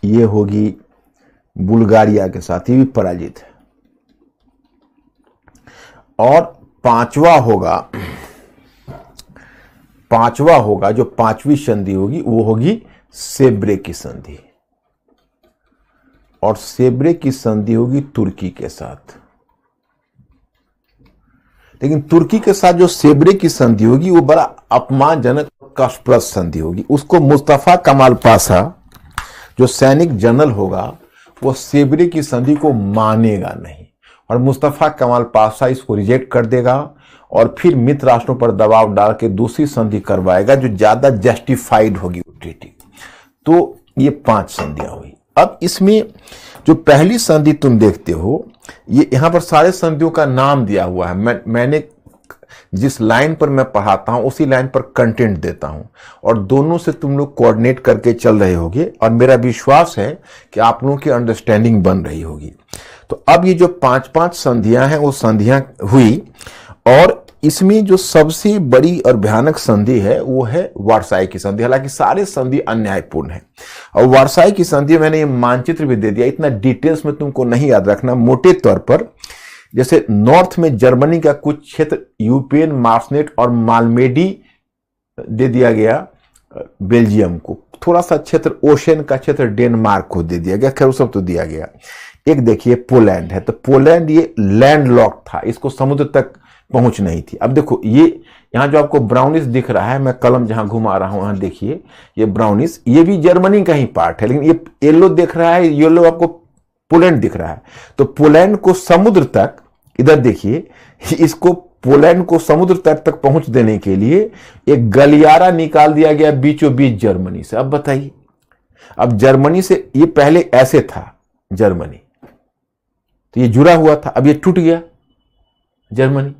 ये होगी बुल्गारिया के साथ, ये भी पराजित है। और पांचवा होगा जो पांचवी संधि होगी वो होगी सेब्रे की संधि, और सेब्रे की संधि होगी तुर्की के साथ। लेकिन तुर्की के साथ जो सेब्रे की संधि होगी वो बड़ा अपमानजनक कष्टप्रद संधि होगी। उसको मुस्तफा कमाल पाशा जो सैनिक जनरल होगा वो सेब्रे की संधि को मानेगा नहीं, और मुस्तफा कमाल पाशा इसको रिजेक्ट कर देगा और फिर मित्र राष्ट्रों पर दबाव डाल के दूसरी संधि करवाएगा जो ज्यादा जस्टिफाइड होगी ट्रीटी। तो ये 5 संधियां हुई। अब इसमें जो पहली संधि तुम देखते हो, ये यहां पर सारे संधियों का नाम दिया हुआ है। मैंने जिस लाइन पर मैं पढ़ाता हूं उसी लाइन पर कंटेंट देता हूं, और दोनों से तुम लोग कोऑर्डिनेट करके चल रहे होगे, और मेरा विश्वास है कि आप लोगों की अंडरस्टैंडिंग बन रही होगी। तो अब ये जो 5-5 संधियां हैं वो संधियां हुई, और इसमें जो सबसे बड़ी और भयानक संधि है वो है वार्साई की संधि। हालांकि सारे संधि अन्यायपूर्ण है, और वार्साई की संधि मैंने ये मानचित्र भी दे दिया, इतना डिटेल्स में तुमको नहीं याद रखना। मोटे तौर पर जैसे नॉर्थ में जर्मनी का कुछ क्षेत्र यूपेन, मार्सनेट और मालमेडी दे दिया गया बेल्जियम को, थोड़ा सा क्षेत्र ओशन का क्षेत्र डेनमार्क को दे दिया गया, खैर सब तो दिया गया। एक देखिए पोलैंड है, तो पोलैंड ये लैंड लॉक था, इसको समुद्र तक पहुंच नहीं थी। अब देखो ये यहां जो आपको ब्राउनिश दिख रहा है, मैं कलम जहां घुमा रहा हूं वहां देखिए ये ब्राउनिश, ये भी जर्मनी का ही पार्ट है, लेकिन ये येलो दिख रहा है, येलो आपको पोलैंड दिख रहा है। तो पोलैंड को समुद्र तक, इधर देखिए, इसको पोलैंड को समुद्र तट तक पहुंच देने के लिए एक गलियारा निकाल दिया गया बीचों बीच जर्मनी से। अब बताइए, अब जर्मनी से ये पहले ऐसे था जर्मनी, तो ये जुड़ा हुआ था, अब ये टूट गया जर्मनी,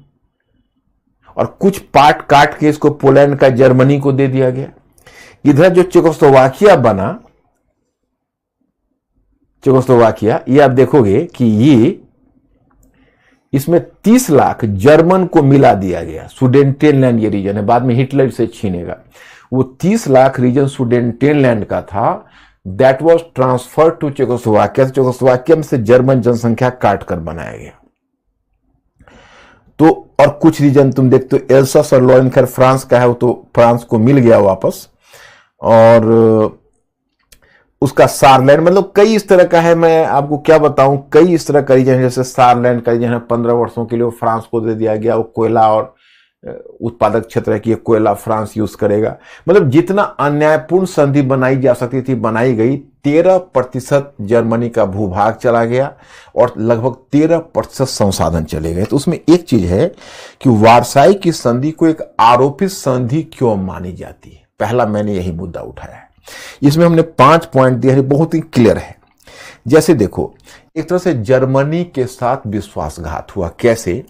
और कुछ पार्ट काट के इसको पोलैंड का जर्मनी को दे दिया गया। इधर जो चेकोस्लोवाकिया बना, चेकोस्लोवाकिया, ये आप देखोगे कि ये इसमें 30 लाख जर्मन को मिला दिया गया। सुडेटेनलैंड ये रीजन है, बाद में हिटलर से छीनेगा। वो 30 लाख रीजन सुडेटेनलैंड का था, that was transfer to Czechoslovakia. Czechoslovakia में से जर्मन जनसंख्या काट कर बनाया गया। तो और कुछ रीजन तुम देखते हो, एल्सास और लॉरेन, खैर फ्रांस का है, वो तो फ्रांस को मिल गया वापस। और उसका सारलैंड, मतलब कई इस तरह का है, मैं आपको क्या बताऊं, कई इस तरह का रीजन, जैसे सारलैंड का रीजन है, 15 वर्षों के लिए वो फ्रांस को दे दिया गया। वो कोयला और उत्पादक क्षेत्र है कि ये कोयला फ्रांस यूज करेगा। मतलब जितना अन्यायपूर्ण संधि बनाई जा सकती थी बनाई गई। 13% जर्मनी का भूभाग चला गया और लगभग 13% संसाधन चले गए। तो उसमें एक चीज है कि वार्साई की संधि को एक आरोपित संधि क्यों मानी जाती है, पहला मैंने यही मुद्दा उठाया है। इसमें हमने 5 पॉइंट दिए हैं, बहुत ही क्लियर है। जैसे देखो, एक तरह से जर्मनी के साथ विश्वासघात हुआ। कैसे?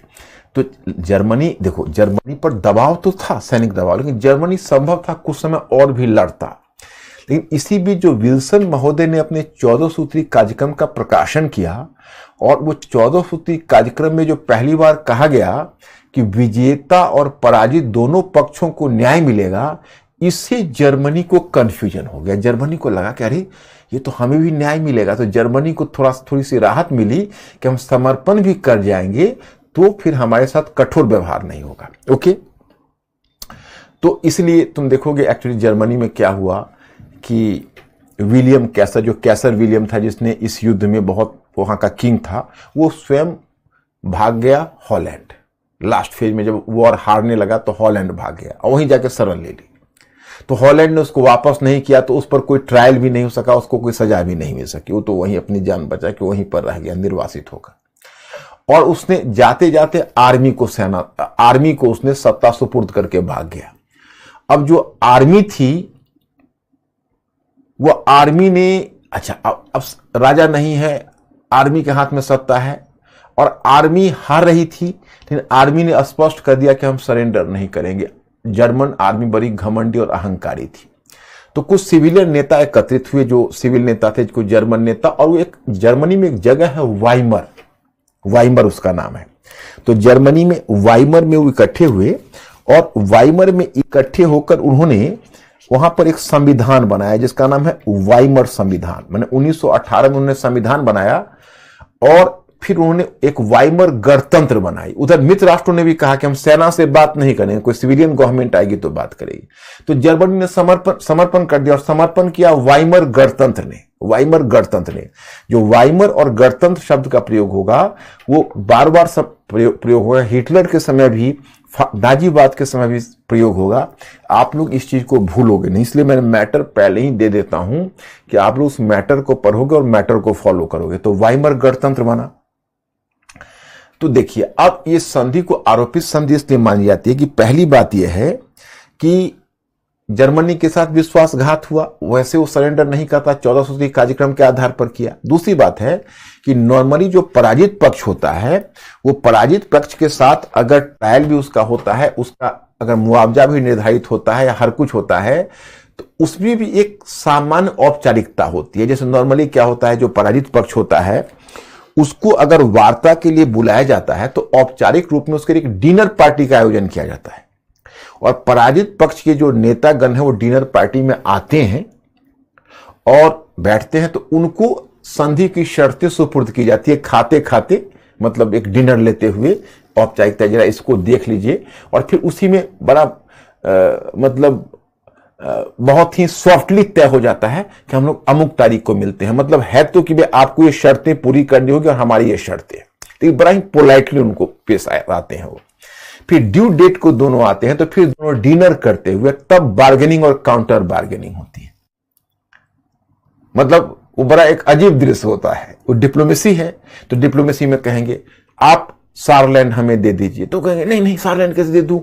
तो जर्मनी, देखो जर्मनी पर दबाव तो था, सैनिक दबाव, लेकिन जर्मनी संभव था कुछ समय और भी लड़ता। लेकिन इसी बीच जो विल्सन महोदय ने अपने 14 सूत्री कार्यक्रम का प्रकाशन किया, और वो 14 सूत्री कार्यक्रम में जो पहली बार कहा गया कि विजेता और पराजित दोनों पक्षों को न्याय मिलेगा, इससे जर्मनी को कंफ्यूजन हो गया। जर्मनी को लगा कि अरे ये तो हमें भी न्याय मिलेगा, तो जर्मनी को थोड़ी सी राहत मिली कि हम समर्पण भी कर जाएंगे तो फिर हमारे साथ कठोर व्यवहार नहीं होगा। ओके, तो इसलिए तुम देखोगे एक्चुअली जर्मनी में क्या हुआ कि विलियम कैसर, जो कैसर विलियम था जिसने इस युद्ध में बहुत वहां का किंग था, वो स्वयं भाग गया हॉलैंड। लास्ट फेज में जब वॉर हारने लगा तो हॉलैंड भाग गया और वहीं जाके शरण ले ली। तो हॉलैंड ने उसको वापस नहीं किया, तो उस पर कोई ट्रायल भी नहीं हो सका, उसको कोई सजा भी नहीं मिल सकी। वो तो वहीं अपनी जान बचा के वहीं पर रह गया निर्वासित होकर। और उसने जाते जाते आर्मी को उसने सत्ता सुपुर्द करके भाग गया। अब जो आर्मी थी वो आर्मी ने, अच्छा अब राजा नहीं है, आर्मी के हाथ में सत्ता है और आर्मी हार रही थी, लेकिन आर्मी ने स्पष्ट कर दिया कि हम सरेंडर नहीं करेंगे। जर्मन आर्मी बड़ी घमंडी और अहंकारी थी। तो कुछ सिविलियन नेता एकत्रित हुए, जो सिविल नेता थे, कुछ जर्मन नेता, और वो एक जर्मनी में एक जगह है वाइमर उसका नाम है। तो जर्मनी में वाइमर में वो इकट्ठे हुए और वाइमर में इकट्ठे होकर उन्होंने वहां पर एक संविधान बनाया जिसका नाम है वाइमर संविधान। मैंने 1918 में उन्होंने संविधान बनाया और फिर उन्होंने एक वाइमर गणतंत्र बनाई। उधर मित्र राष्ट्रों ने भी कहा कि हम सेना से बात नहीं करेंगे, कोई सिविलियन गवर्नमेंट आएगी तो बात करेगी। तो जर्मनी ने समर्पण कर दिया और समर्पण किया वाइमर गणतंत्र ने। जो वाइमर और गणतंत्र शब्द का प्रयोग होगा वो बार बार प्रयोग होगा। हिटलर के समय भी, नाजीवाद के समय भी प्रयोग होगा। आप लोग इस चीज को भूलोगे नहीं, इसलिए मैंने मैटर पहले ही दे देता हूं कि आप लोग उस मैटर को पढ़ोगे और मैटर को फॉलो करोगे। तो वाइमर गणतंत्र बना। तो देखिए, अब ये संधि को आरोपित संधि इसलिए मानी जाती है कि पहली बात यह है कि जर्मनी के साथ विश्वासघात हुआ, वैसे वो सरेंडर नहीं करता, 14 सूत्री कार्यक्रम के आधार पर किया। दूसरी बात है कि नॉर्मली जो पराजित पक्ष होता है, वो पराजित पक्ष के साथ अगर ट्रायल भी उसका होता है, उसका अगर मुआवजा भी निर्धारित होता है या हर कुछ होता है, तो उसमें भी एक सामान्य औपचारिकता होती है। जैसे नॉर्मली क्या होता है, जो पराजित पक्ष होता है उसको अगर वार्ता के लिए बुलाया जाता है तो औपचारिक रूप में उसके लिए एक डिनर पार्टी का आयोजन किया जाता है और पराजित पक्ष के जो नेतागण हैं वो डिनर पार्टी में आते हैं और बैठते हैं, तो उनको संधि की शर्तें सुपुर्द की जाती है खाते खाते, मतलब एक डिनर लेते हुए औपचारिकता, जरा इसको देख लीजिए। और फिर उसी में बड़ा बहुत ही सॉफ्टली तय हो जाता है कि हम लोग अमुक तारीख को मिलते हैं। मतलब है तो कि भाई आपको ये शर्तें पूरी करनी होगी और हमारी ये शर्तें, तो बड़ा ही पोलाइटली उनको पेश आते हैं वो। फिर ड्यू डेट को दोनों आते हैं, तो फिर दोनों डिनर करते हुए तब बार्गेनिंग और काउंटर बार्गेनिंग होती है। मतलब वो बड़ा एक अजीब दृश्य होता है। वो डिप्लोमेसी है, तो डिप्लोमेसी में कहेंगे आप सारलैंड हमें दे दीजिए, तो कहेंगे नहीं नहीं सारलैंड कैसे दे दूं,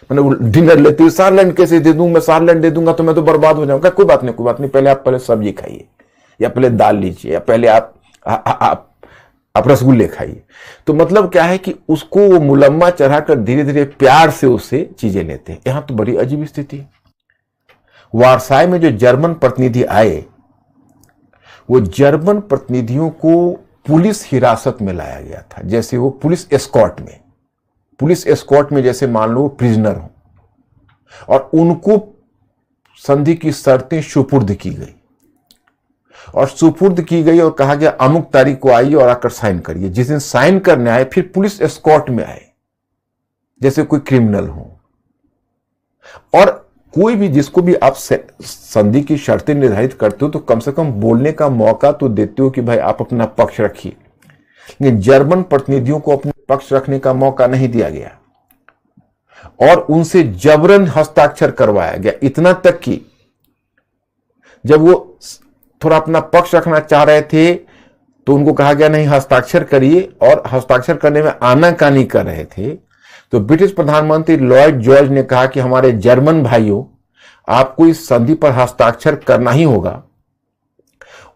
मैंने डिनर लेते हुए सारलैंड कैसे दे दूं, मैं सारलैंड दे दूंगा तो मैं तो बर्बाद हो जाऊंगा। कोई बात नहीं, पहले आप सब्जी खाइए या पहले दाल लीजिए या पहले आप रसगुल्ले खाइए। तो मतलब क्या है कि उसको वो मुलम्मा चढ़ाकर धीरे धीरे प्यार से उससे चीजें लेते हैं। यहां तो बड़ी अजीब स्थिति है। वारसाई में जो जर्मन प्रतिनिधि आए, वो जर्मन प्रतिनिधियों को पुलिस हिरासत में लाया गया था, जैसे वो पुलिस एस्कॉर्ट में जैसे मान लो प्रिजनर हो, और उनको संधि की शर्तें सुपुर्द की गई और कहा गया अमुक तारीख को आइए और आकर साइन करिए। जिस दिन साइन करने आए फिर पुलिस एस्कॉर्ट में आए जैसे कोई क्रिमिनल हो। और कोई भी जिसको भी आप संधि की शर्तें निर्धारित करते हो तो कम से कम बोलने का मौका तो देते हो कि भाई आप अपना पक्ष रखिए। लेकिन जर्मन प्रतिनिधियों को अपने पक्ष रखने का मौका नहीं दिया गया और उनसे जबरन हस्ताक्षर करवाया गया। इतना तक कि जब वो थोड़ा अपना पक्ष रखना चाह रहे थे तो उनको कहा गया नहीं हस्ताक्षर करिए, और हस्ताक्षर करने में आनाकानी कर रहे थे। तो ब्रिटिश प्रधानमंत्री लॉयड जॉर्ज ने कहा कि हमारे जर्मन भाइयों, आपको इस संधि पर हस्ताक्षर करना ही होगा,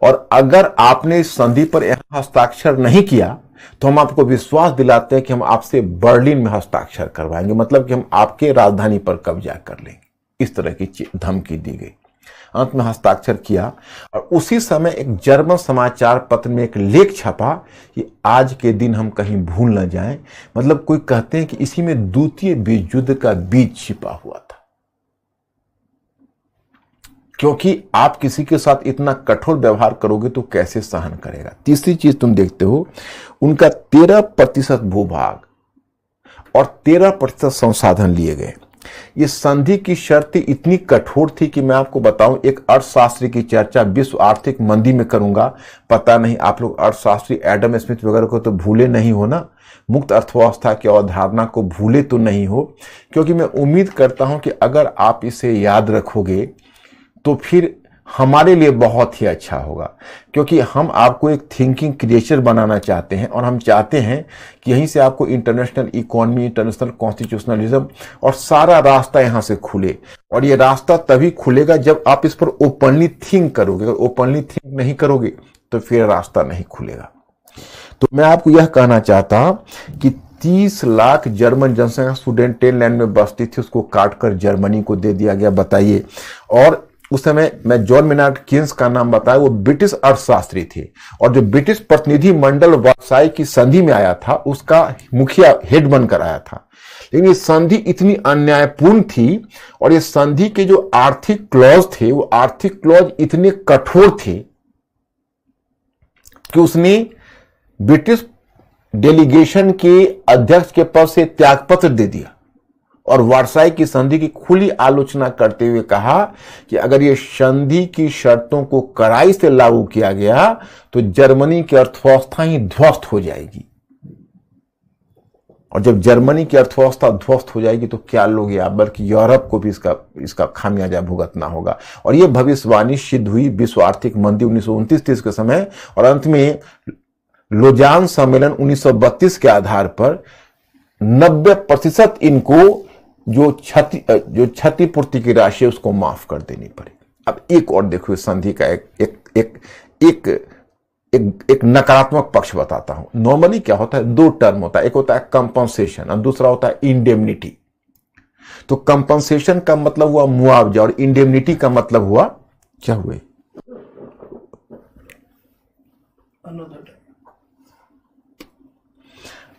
और अगर आपने इस संधि पर हस्ताक्षर नहीं किया तो हम आपको विश्वास दिलाते हैं कि हम आपसे बर्लिन में हस्ताक्षर करवाएंगे, मतलब कि हम आपके राजधानी पर कब्जा कर लेंगे। इस तरह की धमकी दी गई। अंत में हस्ताक्षर किया और उसी समय एक जर्मन समाचार पत्र में एक लेख छपा कि आज के दिन हम कहीं भूल न जाएं। मतलब कोई कहते हैं कि इसी में द्वितीय विश्व युद्ध का बीज छिपा हुआ था, क्योंकि आप किसी के साथ इतना कठोर व्यवहार करोगे तो कैसे सहन करेगा। तीसरी चीज तुम देखते हो, उनका 13% भूभाग और 13% संसाधन लिए गए। ये संधि की शर्तें इतनी कठोर थी कि मैं आपको बताऊं, एक अर्थशास्त्री की चर्चा विश्व आर्थिक मंदी में करूंगा। पता नहीं आप लोग अर्थशास्त्री एडम स्मिथ वगैरह को तो भूले नहीं हो ना, मुक्त अर्थव्यवस्था की अवधारणा को भूले तो नहीं हो, क्योंकि मैं उम्मीद करता हूं कि अगर आप इसे याद रखोगे तो फिर हमारे लिए बहुत ही अच्छा होगा। क्योंकि हम आपको एक थिंकिंग क्रिएचर बनाना चाहते हैं और हम चाहते हैं कि यहीं से आपको इंटरनेशनल इकोनॉमी, इंटरनेशनल कॉन्स्टिट्यूशनलिज्म और सारा रास्ता यहां से खुले। और ये रास्ता तभी खुलेगा जब आप इस पर ओपनली थिंक करोगे। अगर ओपनली थिंक नहीं करोगे तो फिर रास्ता नहीं खुलेगा। तो मैं आपको यह कहना चाहता कि 30 लाख जर्मन जनसंख्या सुडेटेनलैंड में बसती थी, उसको काटकर जर्मनी को दे दिया गया। बताइए। और उस समय मैं जॉन मेनार्ड केन्स का नाम बताया, वो ब्रिटिश अर्थशास्त्री थे और जो ब्रिटिश प्रतिनिधि मंडल वर्साई की संधि में आया था उसका मुखिया हेड बनकर आया था। लेकिन ये संधि इतनी अन्यायपूर्ण थी और ये संधि के जो आर्थिक क्लॉज थे वो आर्थिक क्लॉज इतने कठोर थे कि उसने ब्रिटिश डेलीगेशन के अध्यक्ष के पद से त्यागपत्र दे दिया और वर्साई की संधि की खुली आलोचना करते हुए कहा कि अगर ये संधि की शर्तों को कड़ाई से लागू किया गया तो जर्मनी की अर्थव्यवस्था ही ध्वस्त हो जाएगी। और जब जर्मनी की अर्थव्यवस्था ध्वस्त हो जाएगी तो क्या लोग या बल्कि यूरोप को भी इसका खामियाजा भुगतना होगा। और यह भविष्यवाणी सिद्ध हुई विश्व आर्थिक मंदी 1929-30 के समय, और अंत में लोजान सम्मेलन 1932 के आधार पर 90% इनको जो क्षतिपूर्ति की राशि है उसको माफ कर देनी पड़ी। अब एक और देखो इस संधि का एक नकारात्मक पक्ष बताता हूं। नॉर्मली क्या होता है, दो टर्म होता है, एक होता है कंपनसेशन और दूसरा होता है इंडेमनिटी। तो कंपनसेशन का मतलब हुआ मुआवजा और इंडेमनिटी का मतलब हुआ क्या हुए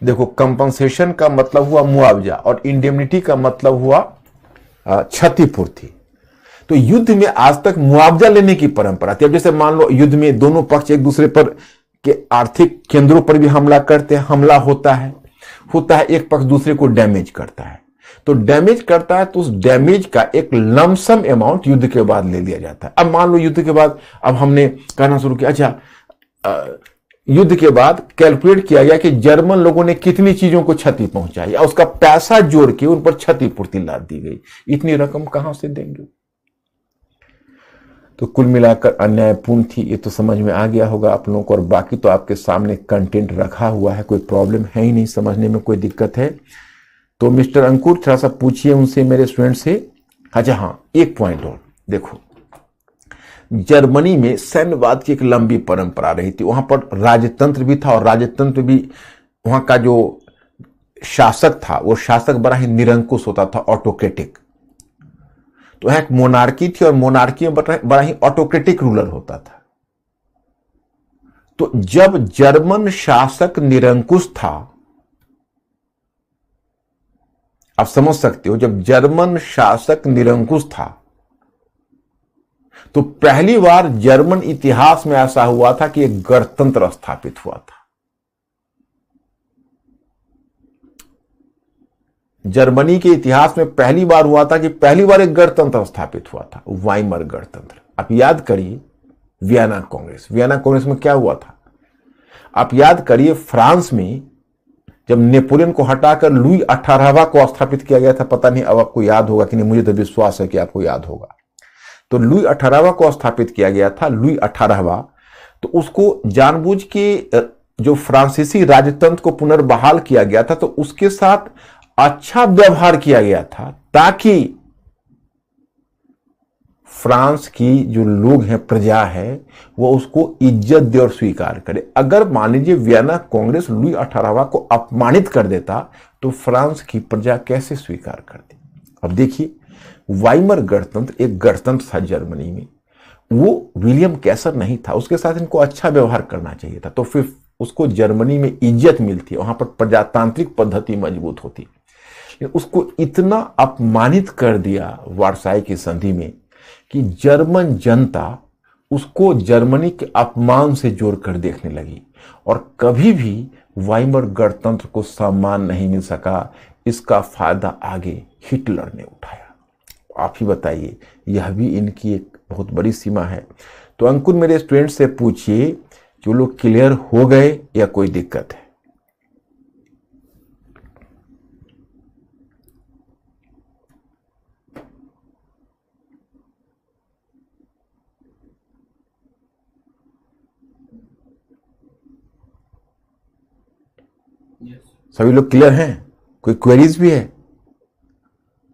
देखो, कंपनसेशन का मतलब हुआ मुआवजा और इंडेमनिटी का मतलब हुआ क्षतिपूर्ति। तो युद्ध में आज तक मुआवजा लेने की परंपरा थी। अब जैसे मान लो युद्ध में दोनों पक्ष एक दूसरे पर के आर्थिक केंद्रों पर भी हमला करते हैं, हमला होता है, एक पक्ष दूसरे को डैमेज करता है। तो डैमेज करता है तो उस डैमेज का एक लमसम अमाउंट युद्ध के बाद ले लिया जाता है। अब मान लो युद्ध के बाद अब हमने कहना शुरू किया, अच्छा युद्ध के बाद कैलकुलेट किया गया कि जर्मन लोगों ने कितनी चीजों को क्षति पहुंचाई, उसका पैसा जोड़ के उन पर क्षतिपूर्ति लाद दी गई। इतनी रकम कहां से देंगे? तो कुल मिलाकर अन्यायपूर्ण थी, ये तो समझ में आ गया होगा आप लोगों को। और बाकी तो आपके सामने कंटेंट रखा हुआ है, कोई प्रॉब्लम है ही नहीं, समझने में कोई दिक्कत है तो मिस्टर अंकुर थोड़ा सा पूछिए उनसे, मेरे स्टूडेंट से। अच्छा हाँ, एक पॉइंट और देखो, जर्मनी में सैन्यवाद की एक लंबी परंपरा रही थी। वहां पर राजतंत्र भी था और राजतंत्र भी वहां का जो शासक था वो शासक बड़ा ही निरंकुश होता था, ऑटोक्रेटिक। तो वहां एक मोनार्की थी और मोनार्की में बड़ा ही ऑटोक्रेटिक रूलर होता था। तो जब जर्मन शासक निरंकुश था, आप समझ सकते हो, जब जर्मन शासक निरंकुश था तो पहली बार जर्मन इतिहास में ऐसा हुआ था कि एक गणतंत्र स्थापित हुआ था। जर्मनी के इतिहास में पहली बार हुआ था कि पहली बार एक गणतंत्र स्थापित हुआ था, वाइमर गणतंत्र। आप याद करिए वियना कांग्रेस, वियना कांग्रेस में क्या हुआ था? आप याद करिए फ्रांस में जब नेपोलियन को हटाकर लुई 18वां को स्थापित किया गया था। पता नहीं अब आपको याद होगा कि नहीं, मुझे तो विश्वास है कि आपको याद होगा। तो लुई 18वां को स्थापित किया गया था, लुई 18वां। तो उसको जानबूझ के जो फ्रांसीसी राजतंत्र को पुनर्बहाल किया गया था तो उसके साथ अच्छा व्यवहार किया गया था ताकि फ्रांस की जो लोग हैं, प्रजा है, वो उसको इज्जत दे और स्वीकार करे। अगर मान लीजिए वियना कांग्रेस लुई 18वां को अपमानित कर देता तो फ्रांस की प्रजा कैसे स्वीकार करती? अब देखिए, वाइमर गणतंत्र एक गणतंत्र था जर्मनी में, वो विलियम कैसर नहीं था, उसके साथ इनको अच्छा व्यवहार करना चाहिए था, तो फिर उसको जर्मनी में इज्जत मिलती, वहां पर प्रजातांत्रिक पद्धति मजबूत होती। उसको इतना अपमानित कर दिया वर्साई की संधि में कि जर्मन जनता उसको जर्मनी के अपमान से जोड़कर देखने लगी और कभी भी वाइमर गणतंत्र को सम्मान नहीं मिल सका। इसका फायदा आगे हिटलर ने उठाया। आप ही बताइए, यह भी इनकी एक बहुत बड़ी सीमा है। तो अंकुर मेरे स्टूडेंट से पूछिए कि वो लोग क्लियर हो गए या कोई दिक्कत है? सभी लोग क्लियर हैं? कोई क्वेरीज भी है?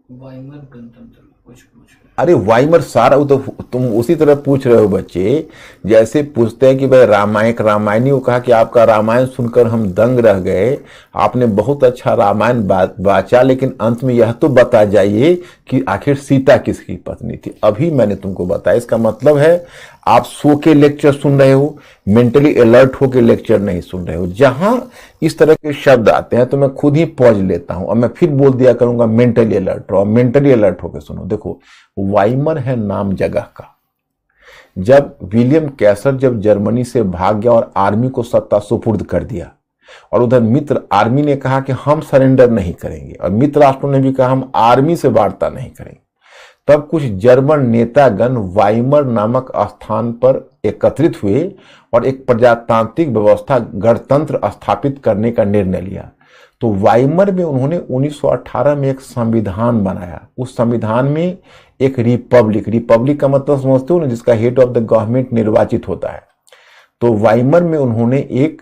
वाइमर गणतंत्र कुछ पूछ रहे हैं। अरे वाइमर सारा, वो तो तुम उसी तरह पूछ रहे हो बच्चे, जैसे पूछते हैं कि भाई रामायणी को कहा कि आपका रामायण सुनकर हम दंग रह गए, आपने बहुत अच्छा रामायण बाचा, लेकिन अंत में यह तो बता जाइए कि आखिर सीता किसकी पत्नी थी। अभी मैंने तुमको बताया। इसका मतलब है आप सो के लेक्चर सुन रहे हो, मेंटली अलर्ट होके लेक्चर नहीं सुन रहे हो। जहां इस तरह के शब्द आते हैं तो मैं खुद ही पॉज लेता हूं और मैं फिर बोल दिया करूंगा मेंटली अलर्ट रहो, मेंटली अलर्ट होके सुनो। देखो, वाइमर है नाम जगह का। जब विलियम कैसर जब जर्मनी से भाग गया और आर्मी को सत्ता सुपुर्द कर दिया और उधर मित्र आर्मी ने कहा कि हम सरेंडर नहीं करेंगे और मित्र राष्ट्रों ने भी कहा हम आर्मी से वार्ता नहीं करेंगे, तब कुछ जर्मन नेतागण वाइमर नामक स्थान पर एकत्रित हुए और एक प्रजातांत्रिक व्यवस्था गणतंत्र स्थापित करने का निर्णय लिया। तो वाइमर में उन्होंने 1918 में एक संविधान बनाया। उस संविधान में एक रिपब्लिक का मतलब समझते हो ना, जिसका हेड ऑफ द गवर्नमेंट निर्वाचित होता है। तो वाइमर में उन्होंने एक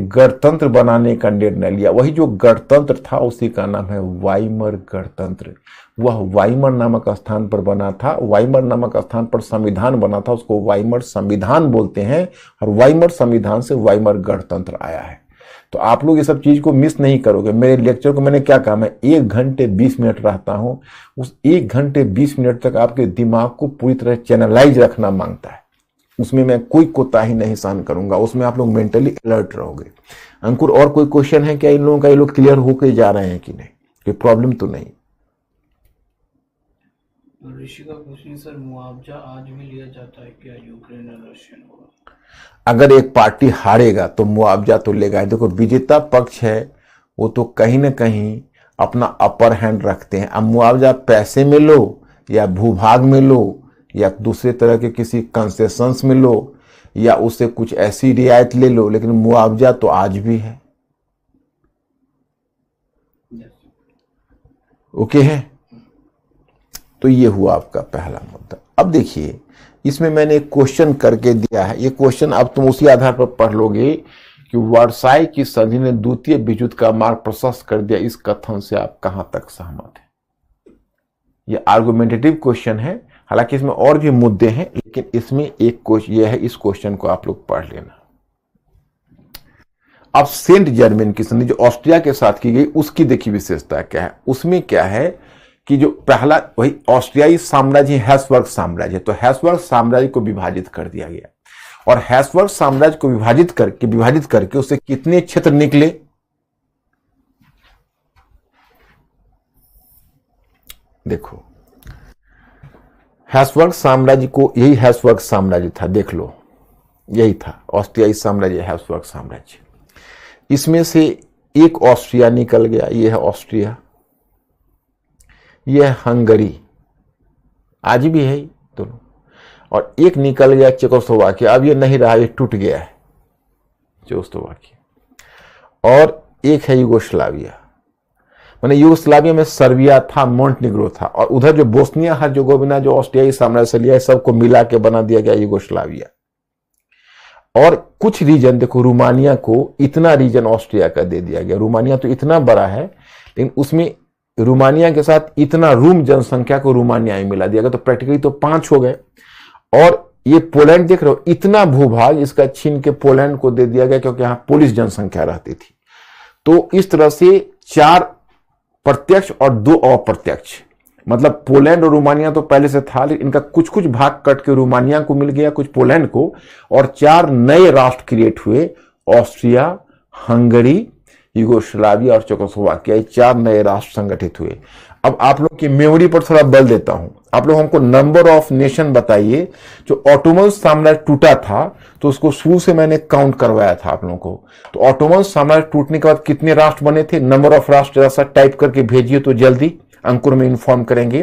गणतंत्र बनाने का निर्णय लिया। वही जो गणतंत्र था उसी का नाम है वाइमर गणतंत्र। वह वाइमर नामक स्थान पर बना था, वाइमर नामक स्थान पर संविधान बना था, उसको वाइमर संविधान बोलते हैं और वाइमर संविधान से वाइमर गणतंत्र आया है। तो आप लोग ये सब चीज को मिस नहीं करोगे। मेरे लेक्चर को मैंने क्या कहा, मैं 1 घंटे 20 मिनट रहता हूं, उस 1 घंटे 20 मिनट तक आपके दिमाग को पूरी तरह चैनलाइज रखना मांगता है। उसमें मैं कोई कोताही नहीं सहन करूंगा, उसमें आप लोग मेंटली अलर्ट रहोगे। अंकुर और कोई क्वेश्चन है क्या इन लोगों का? ये लोग क्लियर होके जा रहे हैं कि नहीं, कोई प्रॉब्लम तो नहीं? ऋषि का क्वेश्चन सर, मुआवजा आज भी लिया जाता है क्या यूक्रेन और रशियन को? अगर एक पार्टी हारेगा तो मुआवजा तो लेगा। देखो विजेता पक्ष है वो तो कहीं ना कहीं अपना अपर हैंड रखते हैं। अब मुआवजा पैसे में लो या भूभाग में लो या दूसरे तरह के किसी कंसेशंस में लो या उससे कुछ ऐसी रियायत ले लो, लेकिन मुआवजा तो आज भी है। ओके है? तो ये हुआ आपका पहला मुद्दा। अब देखिए इसमें मैंने एक क्वेश्चन करके दिया है। ये क्वेश्चन अब तुम उसी आधार पर पढ़ लोगे कि वर्साई की संधि ने द्वितीय विश्व युद्ध का मार्ग प्रशस्त कर दिया, इस कथन से आप कहां तक सहमत हैं? ये आर्गुमेंटेटिव क्वेश्चन है, हालांकि इसमें और भी मुद्दे हैं, लेकिन इसमें एक क्वेश्चन यह है, इस क्वेश्चन को आप लोग पढ़ लेना। अब सेंट जर्मन की संधि जो ऑस्ट्रिया के साथ की गई, उसकी देखिए विशेषता क्या है। उसमें क्या है कि जो पहला वही ऑस्ट्रियाई साम्राज्य हैब्सबर्ग साम्राज्य, तो हैब्सबर्ग साम्राज्य को विभाजित कर दिया गया और हैब्सबर्ग साम्राज्य को विभाजित करके उससे कितने क्षेत्र निकले? देखो हैब्सबर्ग साम्राज्य को, यही हैब्सबर्ग साम्राज्य था, देख लो यही था ऑस्ट्रियाई साम्राज्य, हैब्सबर्ग साम्राज्य। इसमें से एक ऑस्ट्रिया निकल गया, यह है ऑस्ट्रिया, यह हंगरी, आज भी है दोनों, और एक निकल गया चेकोस्लोवाकिया, अब ये नहीं रहा, ये टूट गया है चेकोस्लोवाकिया। और एक है यूगोस्लाविया, माने यूगोस्लाविया में सर्बिया था, मोंटेनिग्रो था, और उधर जो बोस्निया हर्जेगोविना जो ऑस्ट्रियाई साम्राज्य से लिया, सबको मिला के बना दिया गया यूगोस्लाविया। और कुछ रीजन देखो, रोमानिया को इतना रीजन ऑस्ट्रिया का दे दिया गया। रोमानिया तो इतना बड़ा है, लेकिन उसमें रोमानिया के साथ इतना रूम जनसंख्या को रोमानिया में मिला दिया गया, तो प्रैक्टिकली तो 5 हो गए। और ये पोलैंड देख रहे हो, इतना भूभाग इसका छीन के पोलैंड को दे दिया गया, क्योंकि यहां पोलिश जनसंख्या रहती थी। तो इस तरह से 4 प्रत्यक्ष और 2 अप्रत्यक्ष, मतलब पोलैंड और रोमानिया तो पहले से था, लेकिन इनका कुछ कुछ भाग कट के रोमानिया को मिल गया, कुछ पोलैंड को, और 4 नए राष्ट्र क्रिएट हुए, ऑस्ट्रिया, हंगरी, यूगोस्लाविया और चेकोस्लोवाकिया, 4 नए राष्ट्र संगठित हुए। अब आप लोग की मेमोरी पर थोड़ा बल देता हूं, आप लोग हमको नंबर ऑफ नेशन बताइए। जो ऑटोमन साम्राज्य टूटा था तो उसको शुरू से मैंने काउंट करवाया था आप लोगों को। तो ऑटोमन साम्राज्य टूटने के बाद कितने राष्ट्र बने थे? नंबर ऑफ राष्ट्र जरा सा टाइप करके भेजिए तो जल्दी अंकुर में इन्फॉर्म करेंगे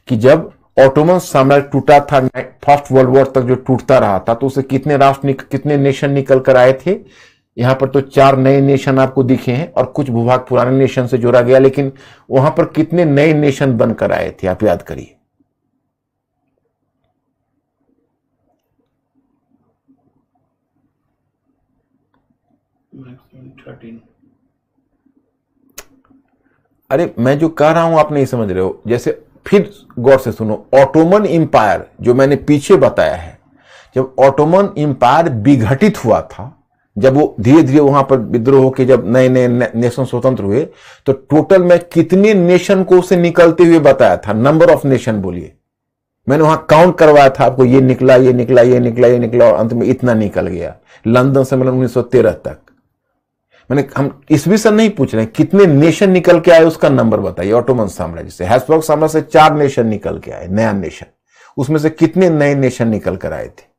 कि जब ऑटोमन साम्राज्य टूटा था, फर्स्ट वर्ल्ड वॉर तक जो टूटता रहा था, तो उसे कितने राष्ट्र कितने नेशन निकल कर आए थे? यहां पर तो 4 नए नेशन आपको दिखे हैं और कुछ भूभाग पुराने नेशन से जोड़ा गया, लेकिन वहां पर कितने नए नेशन बनकर आए थे आप याद करिए। मैक्सिमम 13। अरे मैं जो कह रहा हूं आप नहीं समझ रहे हो। जैसे फिर गौर से सुनो, ऑटोमन इंपायर जो मैंने पीछे बताया है, जब ऑटोमन इंपायर विघटित हुआ था, जब वो धीरे धीरे वहां पर विद्रोह होकर जब नए नए नेशन स्वतंत्र हुए, तो टोटल में कितने नेशन को उसे निकलते हुए बताया था? नंबर ऑफ नेशन बोलिए। मैंने वहां काउंट करवाया था आपको, ये निकला, ये निकला, ये निकला, ये निकला, और अंत में इतना निकल गया। लंदन सम्मेलन 1913 तक। मैंने हम ईस्वी सन नहीं पूछ रहे, कितने नेशन निकल के आए उसका नंबर बताइए। ऑटोमन साम्राज्य से, हैब्सबर्ग साम्राज्य से 4 नेशन निकल के आए, नया नेशन। उसमें से कितने नए नेशन निकल कर आए थे?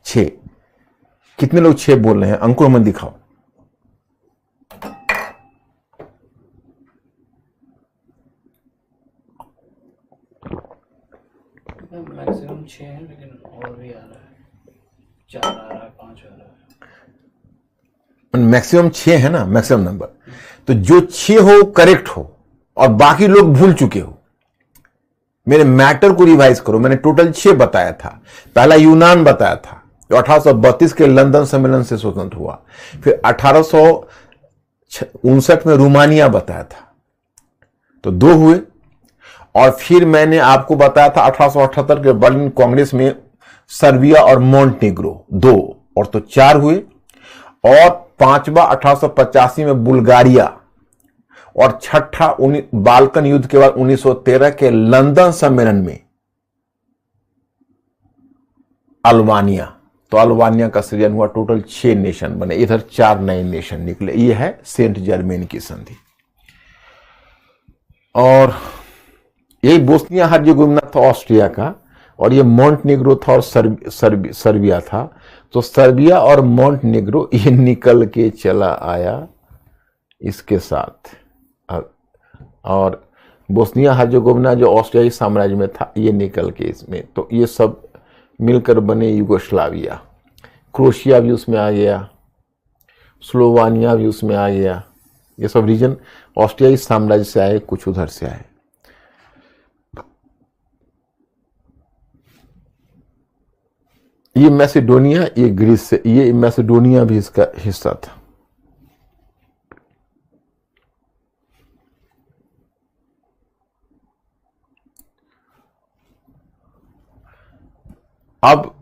6। कितने लोग 6 बोल रहे हैं? अंकुर में दिखाओ। मैक्सिमम 6 है, लेकिन और भी आ रहा है, 4 आ रहा है, 5 आ रहा है। मैक्सिमम 6 है ना, मैक्सिमम नंबर। तो जो 6 हो करेक्ट हो और बाकी लोग भूल चुके हो, मेरे मैटर को रिवाइज करो। मैंने टोटल 6 बताया था। पहला यूनान बताया था, जो 1832 के लंदन सम्मेलन से स्वतंत्र हुआ। फिर 1859 में रोमानिया बताया था, तो 2 हुए। और फिर मैंने आपको बताया था 1878 के बर्लिन कांग्रेस में सर्बिया और मोंटेनिग्रो, 2, और तो 4 हुए। और 5वां 1885 में बुल्गारिया, और छठा बाल्कन युद्ध के बाद 1913 के लंदन सम्मेलन में अल्बानिया, तो अल्बानिया का सृजन हुआ। टोटल 6 नेशन बने, इधर 4 नए नेशन निकले। ये है सेंट जर्मेन की संधि। और यही बोस्निया हर्जेगोविना था ऑस्ट्रिया का, और ये मॉन्टेनेग्रो था और सर्बिया था। तो सर्बिया और मॉन्टेनेग्रो ये निकल के चला आया इसके साथ, और बोस्निया हर्जेगोविना जो ऑस्ट्रियाई साम्राज्य में था ये निकल के इसमें। तो ये सब मिलकर बने यूगोस्लाविया। क्रोशिया भी उसमें आ गया, स्लोवानिया भी उसमें आ गया। ये सब रीजन ऑस्ट्रियाई साम्राज्य से आए, कुछ उधर से आए। ये मैसेडोनिया, ये ग्रीस से, ये मैसेडोनिया भी इसका हिस्सा था। अब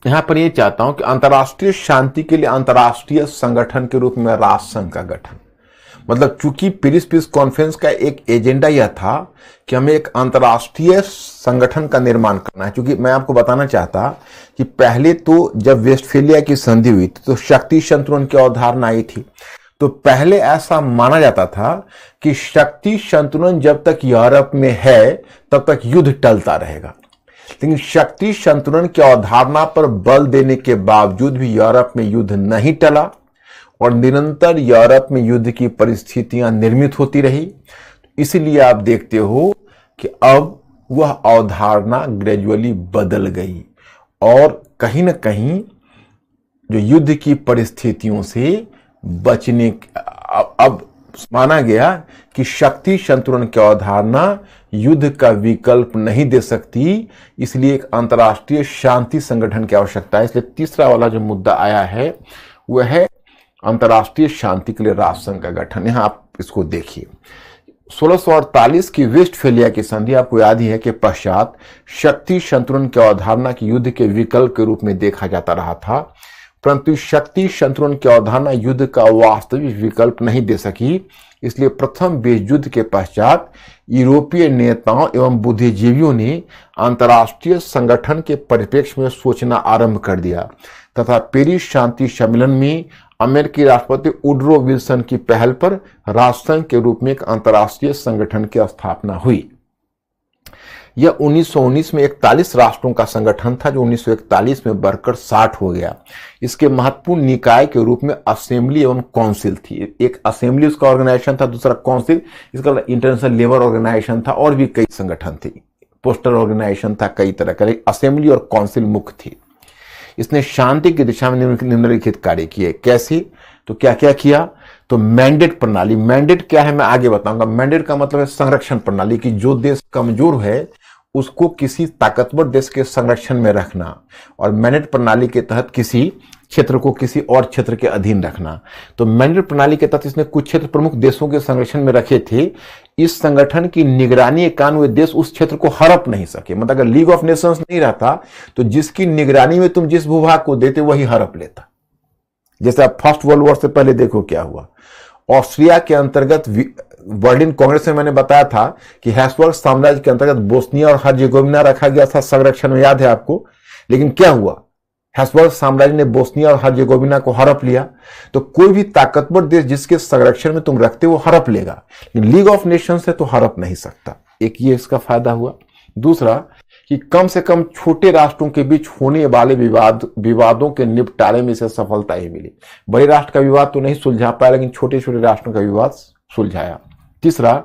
यहां पर ये चाहता हूं कि अंतर्राष्ट्रीय शांति के लिए अंतर्राष्ट्रीय संगठन के रूप में राष्ट्रसंघ का गठन, मतलब चूंकि पेरिस पीस कॉन्फ्रेंस का एक एजेंडा यह था कि हमें एक अंतर्राष्ट्रीय संगठन का निर्माण करना है। क्योंकि मैं आपको बताना चाहता कि पहले तो जब वेस्टफेलिया की संधि हुई थी तो शक्ति संतुलन की अवधारणा आई थी। तो पहले ऐसा माना जाता था कि शक्ति संतुलन जब तक यूरोप में है तब तक युद्ध टलता रहेगा। लेकिन शक्ति संतुलन की अवधारणा पर बल देने के बावजूद भी यूरोप में युद्ध नहीं टला और निरंतर यूरोप में युद्ध की परिस्थितियां निर्मित होती रही। इसलिए आप देखते हो कि अब वह अवधारणा ग्रेजुअली बदल गई और कहीं ना कहीं जो युद्ध की परिस्थितियों से बचने, अब माना गया कि शक्ति संतुलन की अवधारणा युद्ध का विकल्प नहीं दे सकती, इसलिए एक अंतर्राष्ट्रीय शांति संगठन की आवश्यकता है। इसलिए तीसरा वाला जो मुद्दा आया है वह है अंतर्राष्ट्रीय शांति के लिए राष्ट्रसंघ का गठन। यहां आप इसको देखिए, 1648 की वेस्टफेलिया की संधि आपको याद ही है कि पश्चात शक्ति संतुलन की अवधारणा की युद्ध के विकल्प के रूप में देखा जाता रहा था, परंतु शक्ति संतुलन की अवधारणा युद्ध का वास्तविक विकल्प नहीं दे सकी। इसलिए प्रथम विश्व युद्ध के पश्चात यूरोपीय नेताओं एवं बुद्धिजीवियों ने अंतर्राष्ट्रीय संगठन के परिप्रेक्ष्य में सोचना आरंभ कर दिया तथा पेरिस शांति सम्मेलन में अमेरिकी राष्ट्रपति वुडरो विल्सन की पहल पर राष्ट्रसंघ के रूप में एक अंतर्राष्ट्रीय संगठन की स्थापना हुई। यह 1919 में 41 राष्ट्रों का संगठन था जो 1941 में बढ़कर 60 हो गया। इसके महत्वपूर्ण निकाय के रूप में असेंबली एवं काउंसिल थी। एक असेंबली उसका ऑर्गेनाइजेशन था, दूसरा काउंसिल, इसका इंटरनेशनल लेबर ऑर्गेनाइजेशन था, और भी कई संगठन थी, पोस्टल ऑर्गेनाइजेशन था, कई तरह का। असेंबली और काउंसिल मुख्य थी। इसने शांति की दिशा में निम्नलिखित कार्य किए। कैसे? तो क्या क्या किया? तो मैंडेट प्रणाली। मैंडेट क्या है मैं आगे बताऊंगा। मैंडेट का मतलब है संरक्षण प्रणाली, की जो देश कमजोर है उसको किसी ताकतवर देश के संरक्षण में रखना, और मैंडेट प्रणाली के तहत किसी क्षेत्र को किसी और क्षेत्र के अधीन रखना। तो मैंडेट प्रणाली के तहत इसने कुछ क्षेत्र प्रमुख देशों के संरक्षण में रखे थे। इस संगठन की निगरानी के कारण वे देश उस क्षेत्र को हड़प नहीं सके। मतलब अगर लीग ऑफ नेशंस नहीं रहता तो जिसकी निगरानी में तुम जिस भूभाग को देते वही हड़प लेता। जैसे आप फर्स्ट वर्ल्ड वॉर से पहले देखो क्या हुआ। ऑस्ट्रिया के अंतर्गत बर्लिन कांग्रेस में मैंने बताया था कि हैब्सबर्ग साम्राज्य के अंतर्गत बोस्निया और हर्जेगोविना रखा गया था संरक्षण में, याद है आपको। लेकिन क्या हुआ, हैब्सबर्ग साम्राज्य ने बोस्निया और हर्जेगोविना को हड़प लिया। तो कोई भी ताकतवर देश जिसके संरक्षण में तुम रखते हो वो हड़प लेगा, लेकिन लीग ऑफ नेशंस से तो हड़प नहीं सकता। एक ये इसका फायदा हुआ। दूसरा कि कम से कम छोटे राष्ट्रों के बीच होने वाले विवादों के निपटारे में इसे सफलता ही मिली। बड़े राष्ट्र का विवाद तो नहीं सुलझा पाया, लेकिन छोटे छोटे राष्ट्रों का विवाद सुलझाया। तीसरा,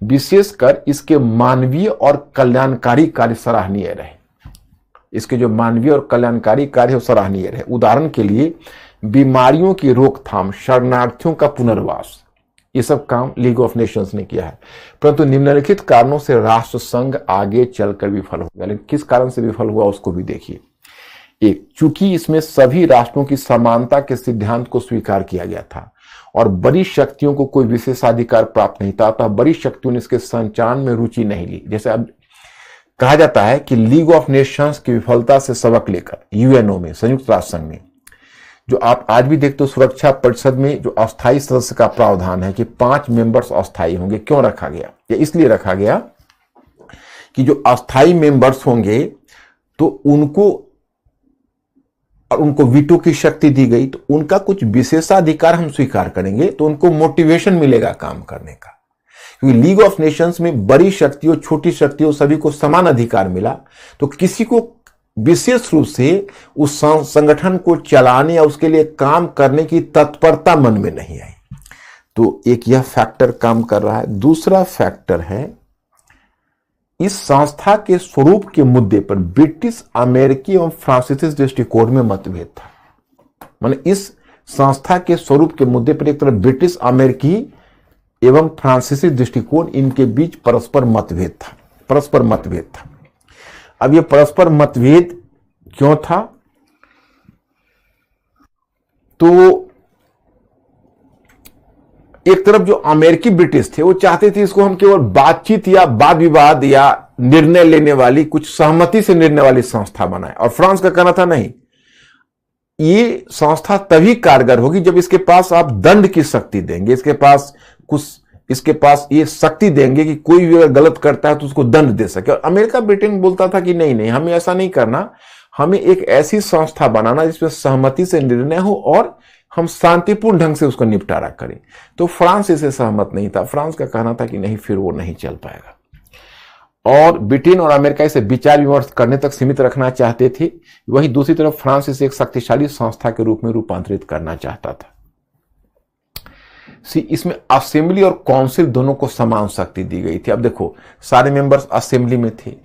विशेषकर इसके मानवीय और कल्याणकारी कार्य सराहनीय रहे। इसके जो मानवीय और कल्याणकारी कार्य सराहनीय रहे। उदाहरण के लिए बीमारियों की रोकथाम, शरणार्थियों का पुनर्वास, ये सब काम लीग ऑफ नेशंस ने किया है। परंतु निम्नलिखित कारणों से राष्ट्र संघ आगे चलकर विफल हो गया। लेकिन किस कारण से विफल हुआ उसको भी देखिए। एक, चूंकि इसमें सभी राष्ट्रों की समानता के सिद्धांत को स्वीकार किया गया था और बड़ी शक्तियों को कोई विशेषाधिकार प्राप्त नहीं था, अतः बड़ी शक्तियों ने इसके संचालन में रुचि नहीं ली। जैसे अब कहा जाता है कि लीग ऑफ नेशंस की विफलता से सबक लेकर यूएनओ में, संयुक्त राष्ट्र संघ में जो आप आज भी देखते हो सुरक्षा परिषद में जो अस्थायी सदस्य का प्रावधान है कि 5 मेंबर्स अस्थायी होंगे। क्यों रखा गया? या इसलिए रखा गया कि जो अस्थायी मेंबर्स होंगे तो उनको वीटो की शक्ति दी गई, तो उनका कुछ विशेषाधिकार हम स्वीकार करेंगे, तो उनको मोटिवेशन मिलेगा काम करने का। क्योंकि लीग ऑफ नेशंस में बड़ी शक्तियों छोटी शक्तियों सभी को समान अधिकार मिला, तो किसी को विशेष रूप से उस संगठन को चलाने या उसके लिए काम करने की तत्परता मन में नहीं आई। तो एक यह फैक्टर काम कर रहा है। दूसरा फैक्टर है इस संस्था के स्वरूप के मुद्दे पर ब्रिटिश, अमेरिकी एवं फ्रांसीसी दृष्टिकोण में मतभेद था। माने इस संस्था के स्वरूप के मुद्दे पर एक तरफ ब्रिटिश, अमेरिकी एवं फ्रांसीसी दृष्टिकोण, इनके बीच परस्पर मतभेद था। अब यह परस्पर मतभेद क्यों था? तो एक तरफ जो अमेरिकी ब्रिटिश थे वो चाहते थे इसको हम केवल बातचीत या वाद विवाद या निर्णय लेने वाली, कुछ सहमति से निर्णय वाली संस्था बनाए, और फ्रांस का कहना था नहीं, ये संस्था तभी कारगर होगी जब इसके पास आप दंड की शक्ति देंगे, इसके पास ये शक्ति देंगे कि कोई भी अगर गलत करता है तो उसको दंड दे सके। और अमेरिका, ब्रिटेन बोलता था कि नहीं, हमें ऐसा नहीं करना, हमें एक ऐसी संस्था बनाना जिसमें सहमति से निर्णय हो और हम शांतिपूर्ण ढंग से उसका निपटारा करें। तो फ्रांस इसे सहमत नहीं था। फ्रांस का कहना था कि नहीं, फिर वो नहीं चल पाएगा, और ब्रिटेन और अमेरिका इसे विचार विमर्श करने तक सीमित रखना चाहते थे। वहीं दूसरी तरफ फ्रांस इसे एक शक्तिशाली संस्था के रूप में रूपांतरित करना चाहता था। इसमें असेंबली और काउंसिल दोनों को समान शक्ति दी गई थी। अब देखो, सारे मेंबर्स असेंबली में थे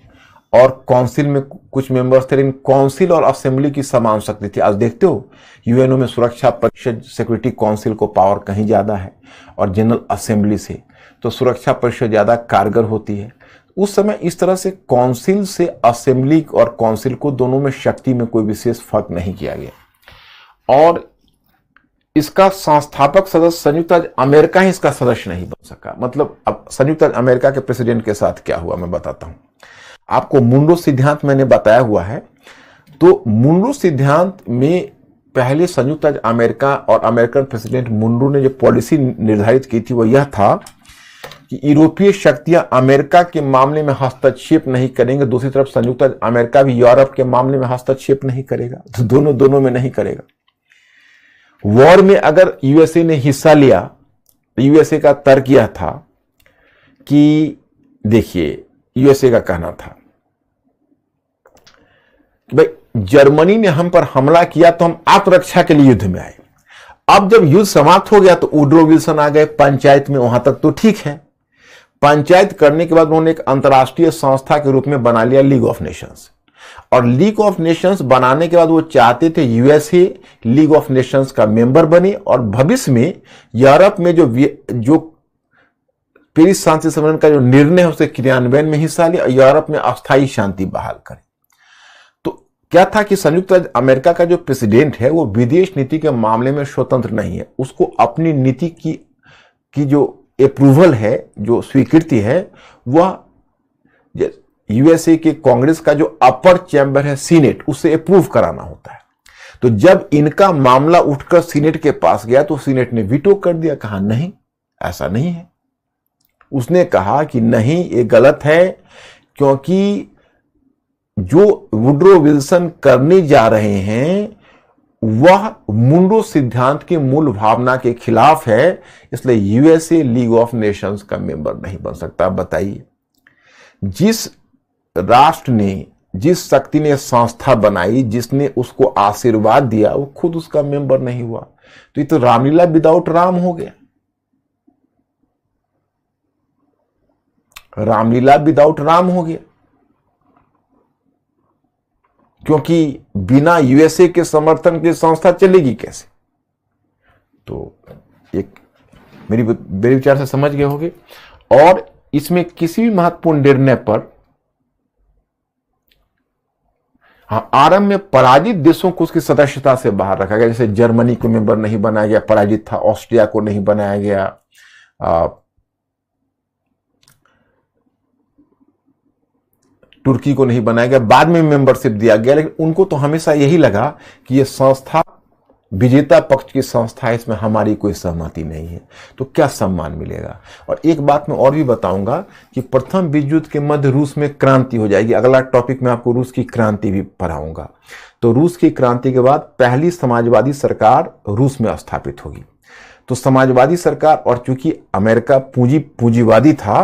और काउंसिल में कुछ मेंबर्स थे, लेकिन काउंसिल और असेंबली की समान शक्ति थी। आज देखते हो यूएनओ में सुरक्षा परिषद, सिक्योरिटी काउंसिल को पावर कहीं ज्यादा है, और जनरल असेंबली से तो सुरक्षा परिषद ज्यादा कारगर होती है। उस समय इस तरह से काउंसिल से असेंबली और काउंसिल को दोनों में शक्ति में कोई विशेष फर्क नहीं किया गया, और इसका संस्थापक सदस्य संयुक्त राज्य अमेरिका ही इसका सदस्य नहीं बन सका। मतलब अब संयुक्त राज्य अमेरिका के प्रेसिडेंट के साथ क्या हुआ मैं बताता हूं आपको। मुनरो सिद्धांत मैंने बताया हुआ है। तो मुनरो सिद्धांत में पहले संयुक्त राज्य अमेरिका और अमेरिकन प्रेसिडेंट मुनरो ने जो पॉलिसी निर्धारित की थी वो यह था कि यूरोपीय शक्तियां अमेरिका के मामले में हस्तक्षेप नहीं करेंगे, दूसरी तरफ संयुक्त राज्य अमेरिका भी यूरोप के मामले में हस्तक्षेप नहीं करेगा। तो दोनों में नहीं करेगा। वॉर में अगर यूएसए ने हिस्सा लिया तो यूएसए का तर्क यह था कि देखिए, यूएसए का कहना था कि भाई जर्मनी ने हम पर हमला किया तो हम आत्मरक्षा के लिए युद्ध में आए। अब जब युद्ध समाप्त हो गया तो वुड्रो विल्सन आ गए पंचायत में, वहां तक तो ठीक है। पंचायत करने के बाद उन्होंने एक अंतर्राष्ट्रीय संस्था के रूप में बना लिया लीग ऑफ नेशंस, और लीग ऑफ नेशंस बनाने के बाद वो चाहते थे यूएसए लीग ऑफ नेशंस का मेंबर बने, और भविष्य में यूरोप में जो पेरिस शांति सम्मेलन का जो निर्णय है उसके क्रियान्वयन में हिस्सा लिया, यूरोप में अस्थायी शांति बहाल करे। तो क्या था कि संयुक्त राज्य अमेरिका का जो प्रेसिडेंट है वो विदेश नीति के मामले में स्वतंत्र नहीं है। उसको अपनी नीति की जो अप्रूवल है, जो स्वीकृति है, वह यूएसए के कांग्रेस का जो अपर चैम्बर है सीनेट, उससे अप्रूव कराना होता है। तो जब इनका मामला उठकर सीनेट के पास गया तो सीनेट ने वीटो कर दिया, कहा नहीं, ऐसा नहीं है। उसने कहा कि नहीं, ये गलत है, क्योंकि जो वुड्रो विल्सन करने जा रहे हैं वह मुनरो सिद्धांत की मूल भावना के खिलाफ है, इसलिए यूएसए लीग ऑफ नेशंस का मेंबर नहीं बन सकता। बताइए, जिस राष्ट्र ने, जिस शक्ति ने संस्था बनाई, जिसने उसको आशीर्वाद दिया, वो खुद उसका मेंबर नहीं हुआ, तो ये तो रामलीला विदाउट राम हो गया। रामलीला विदाउट राम हो गया, क्योंकि बिना यूएसए के समर्थन के संस्था चलेगी कैसे। तो एक मेरे विचार से समझ गए होंगे। और इसमें किसी भी महत्वपूर्ण निर्णय पर आरंभ में पराजित देशों को उसकी सदस्यता से बाहर रखा गया। जैसे जर्मनी को मेंबर नहीं बनाया गया, पराजित था। ऑस्ट्रिया को नहीं बनाया गया, तुर्की को नहीं बनाया गया, बाद में मेंबरशिप दिया गया। लेकिन उनको तो हमेशा यही लगा कि यह संस्था विजेता पक्ष की संस्था है, इसमें हमारी कोई सहमति नहीं है, तो क्या सम्मान मिलेगा। और एक बात मैं और भी बताऊंगा कि प्रथम विश्व युद्ध के मध्य रूस में क्रांति हो जाएगी। अगला टॉपिक में आपको रूस की क्रांति भी पढ़ाऊंगा। तो रूस की क्रांति के बाद पहली समाजवादी सरकार रूस में स्थापित होगी। तो समाजवादी सरकार, और चूंकि अमेरिका पूंजीवादी था,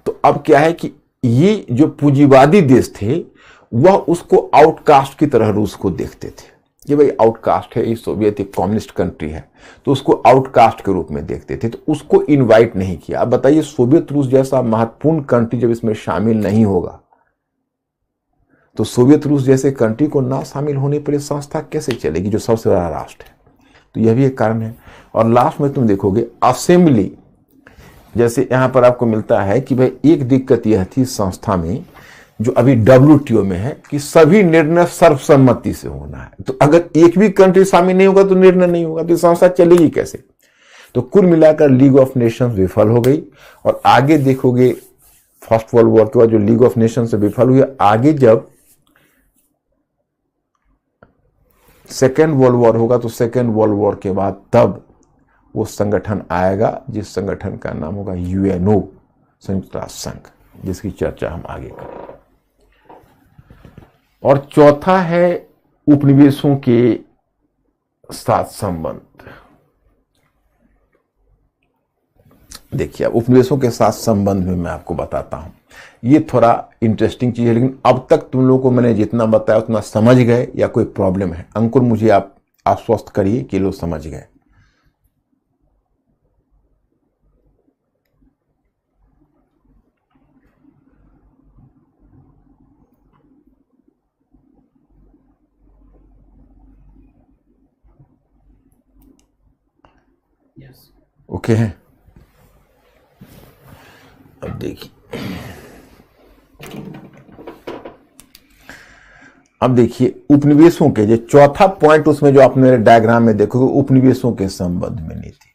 तो अब क्या है कि ये जो पूंजीवादी देश थे वह उसको आउटकास्ट की तरह रूस को देखते थे। ये भाई आउटकास्ट है, ये सोवियत एक कम्युनिस्ट कंट्री है, तो उसको आउटकास्ट के रूप में देखते थे, तो उसको इनवाइट नहीं किया। अब बताइए, सोवियत रूस जैसा महत्वपूर्ण कंट्री जब इसमें शामिल नहीं होगा, तो सोवियत रूस जैसे कंट्री को ना शामिल होने पर संस्था कैसे चलेगी, जो सबसे बड़ा राष्ट्र है। तो यह भी एक कारण है। और लास्ट में तुम देखोगे असेंबली, जैसे यहां पर आपको मिलता है कि भाई एक दिक्कत यह थी संस्था में, जो अभी WTO में है, कि सभी निर्णय सर्वसम्मति से होना है। तो अगर एक भी कंट्री शामिल नहीं होगा तो निर्णय नहीं होगा, तो संस्था चलेगी कैसे। तो कुल मिलाकर लीग ऑफ नेशंस विफल हो गई। और आगे देखोगे, फर्स्ट वर्ल्ड वॉर के बाद जो लीग ऑफ नेशंस से विफल हुई, आगे जब सेकेंड वर्ल्ड वॉर होगा, तो सेकेंड वर्ल्ड वॉर के बाद तब वो संगठन आएगा जिस संगठन का नाम होगा UNO, संयुक्त राष्ट्र संघ, जिसकी चर्चा हम आगे करेंगे। और चौथा है उपनिवेशों के साथ संबंध। देखिए, अब उपनिवेशों के साथ संबंध में मैं आपको बताता हूं। ये थोड़ा इंटरेस्टिंग चीज है, लेकिन अब तक तुम लोगों को मैंने जितना बताया उतना समझ गए या कोई प्रॉब्लम है? अंकुर, मुझे आप आश्वस्त करिए कि लोग समझ गए। यस। ओके है। अब देखिए, उपनिवेशों के जो चौथा पॉइंट, उसमें जो आप मेरे डायग्राम में देखोगे, उपनिवेशों के संबंध में नीति।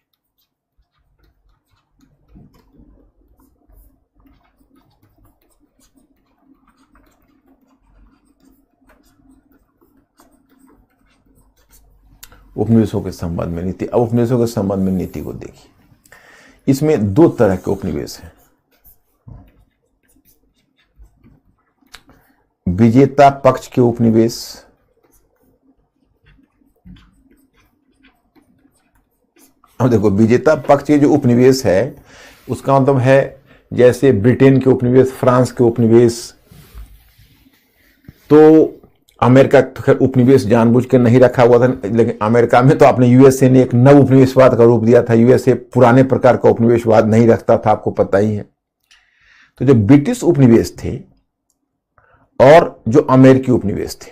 उपनिवेशों के संबंध में नीति। अब उपनिवेशों के संबंध में नीति को देखिए, इसमें दो तरह के उपनिवेश हैं। विजेता पक्ष के उपनिवेश, अब देखो विजेता पक्ष के जो उपनिवेश है उसका मतलब है जैसे ब्रिटेन के उपनिवेश, फ्रांस के उपनिवेश। तो अमेरिका तो खैर उपनिवेश जानबूझ के नहीं रखा हुआ था, लेकिन अमेरिका में तो आपने यूएसए ने एक नव उपनिवेशवाद का रूप दिया था। यूएसए पुराने प्रकार का उपनिवेशवाद नहीं रखता था, आपको पता ही है। तो जो ब्रिटिश उपनिवेश थे और जो अमेरिकी उपनिवेश थे,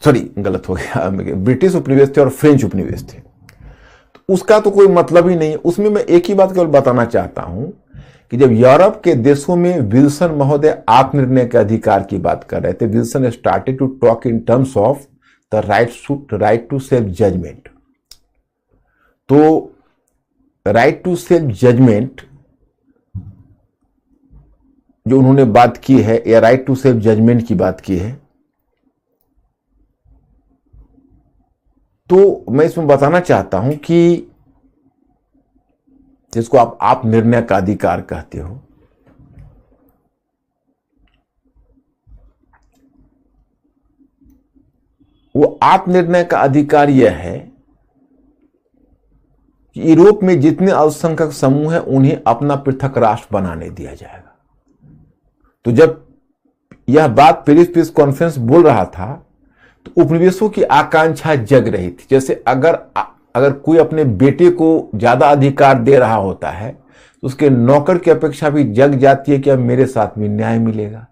सॉरी गलत हो गया, ब्रिटिश उपनिवेश थे और फ्रेंच उपनिवेश थे, तो उसका तो कोई मतलब ही नहीं है। उसमें मैं एक ही बात केवल बताना चाहता हूं कि जब यूरोप के देशों में विल्सन महोदय आत्मनिर्णय के अधिकार की बात कर रहे थे, Wilson started to talk in terms of the right to self judgment. तो राइट टू सेल्फ जजमेंट जो उन्होंने बात की है, या राइट टू सेल्फ जजमेंट की बात की है, तो मैं इसमें बताना चाहता हूं कि जिसको आप निर्णय का अधिकार कहते हो, वो आत्मनिर्णय का अधिकार यह है कि यूरोप में जितने अल्पसंख्यक समूह हैं उन्हें अपना पृथक राष्ट्र बनाने दिया जाएगा। तो जब यह बात पेरिस पीस कॉन्फ्रेंस बोल रहा था, तो उपनिवेशों की आकांक्षा जग रही थी। जैसे अगर कोई अपने बेटे को ज्यादा अधिकार दे रहा होता है, तो उसके नौकर की अपेक्षा भी जग जाती है कि अब मेरे साथ में न्याय मिलेगा।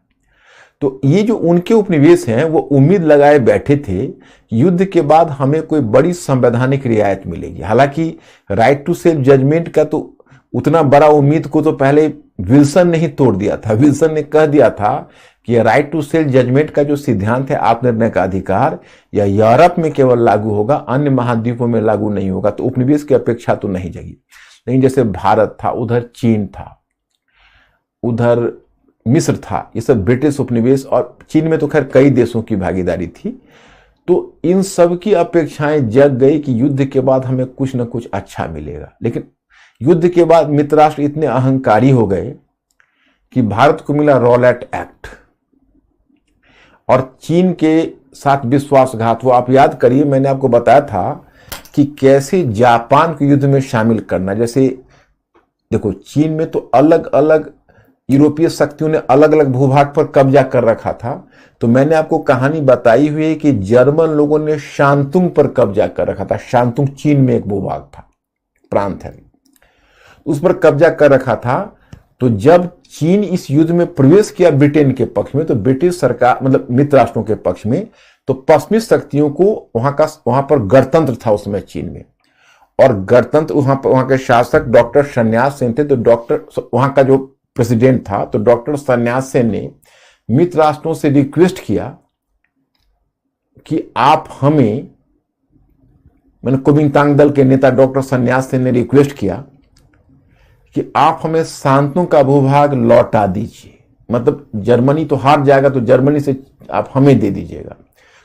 तो ये जो उनके उपनिवेश हैं, वो उम्मीद लगाए बैठे थे कि युद्ध के बाद हमें कोई बड़ी संवैधानिक रियायत मिलेगी। हालांकि राइट टू सेल्फ जजमेंट का तो उतना बड़ा उम्मीद को तो पहले विल्सन ने ही तोड़ दिया था। विल्सन ने कह दिया था कि राइट टू सेल्फ जजमेंट का जो सिद्धांत है, आत्मनिर्णय का अधिकार, यह यूरोप में केवल लागू होगा, अन्य महाद्वीपों में लागू नहीं होगा। तो उपनिवेश की अपेक्षा तो नहीं जगी। लेकिन जैसे भारत था, उधर चीन था, उधर मिस्र था, ये सब ब्रिटिश उपनिवेश, और चीन में तो खैर कई देशों की भागीदारी थी। तो इन सब की अपेक्षाएं जग गई कि युद्ध के बाद हमें कुछ ना कुछ अच्छा मिलेगा। लेकिन युद्ध के बाद मित्र राष्ट्र इतने अहंकारी हो गए कि भारत को मिला रॉलेट एक्ट और चीन के साथ विश्वासघात। वो आप याद करिए, मैंने आपको बताया था कि कैसे जापान को युद्ध में शामिल करना। जैसे देखो, चीन में तो अलग अलग यूरोपीय शक्तियों ने अलग अलग भूभाग पर कब्जा कर रखा था। तो मैंने आपको कहानी बताई हुई है कि जर्मन लोगों ने शांतुंग पर कब्जा कर रखा था। शांतुंग चीन में एक भूभाग था, प्रांत है, उस पर कब्जा कर रखा था। तो जब चीन इस युद्ध में प्रवेश किया ब्रिटेन के पक्ष में, तो ब्रिटिश सरकार मतलब मित्र राष्ट्रों के पक्ष में, तो पश्चिमी शक्तियों को वहां पर गणतंत्र था उस समय चीन में, और गणतंत्र वहां के शासक डॉक्टर सन्यास सेन थे। तो डॉक्टर वहां का जो प्रेसिडेंट था, तो डॉक्टर सन्यास सेन ने मित्र राष्ट्रों से रिक्वेस्ट किया कि आप हमें, मैंने कुमिंतांग दल के नेता डॉक्टर सन्यास सेन ने रिक्वेस्ट किया कि आप हमें शांतों का भूभाग लौटा दीजिए, मतलब जर्मनी तो हार जाएगा तो जर्मनी से आप हमें दे दीजिएगा।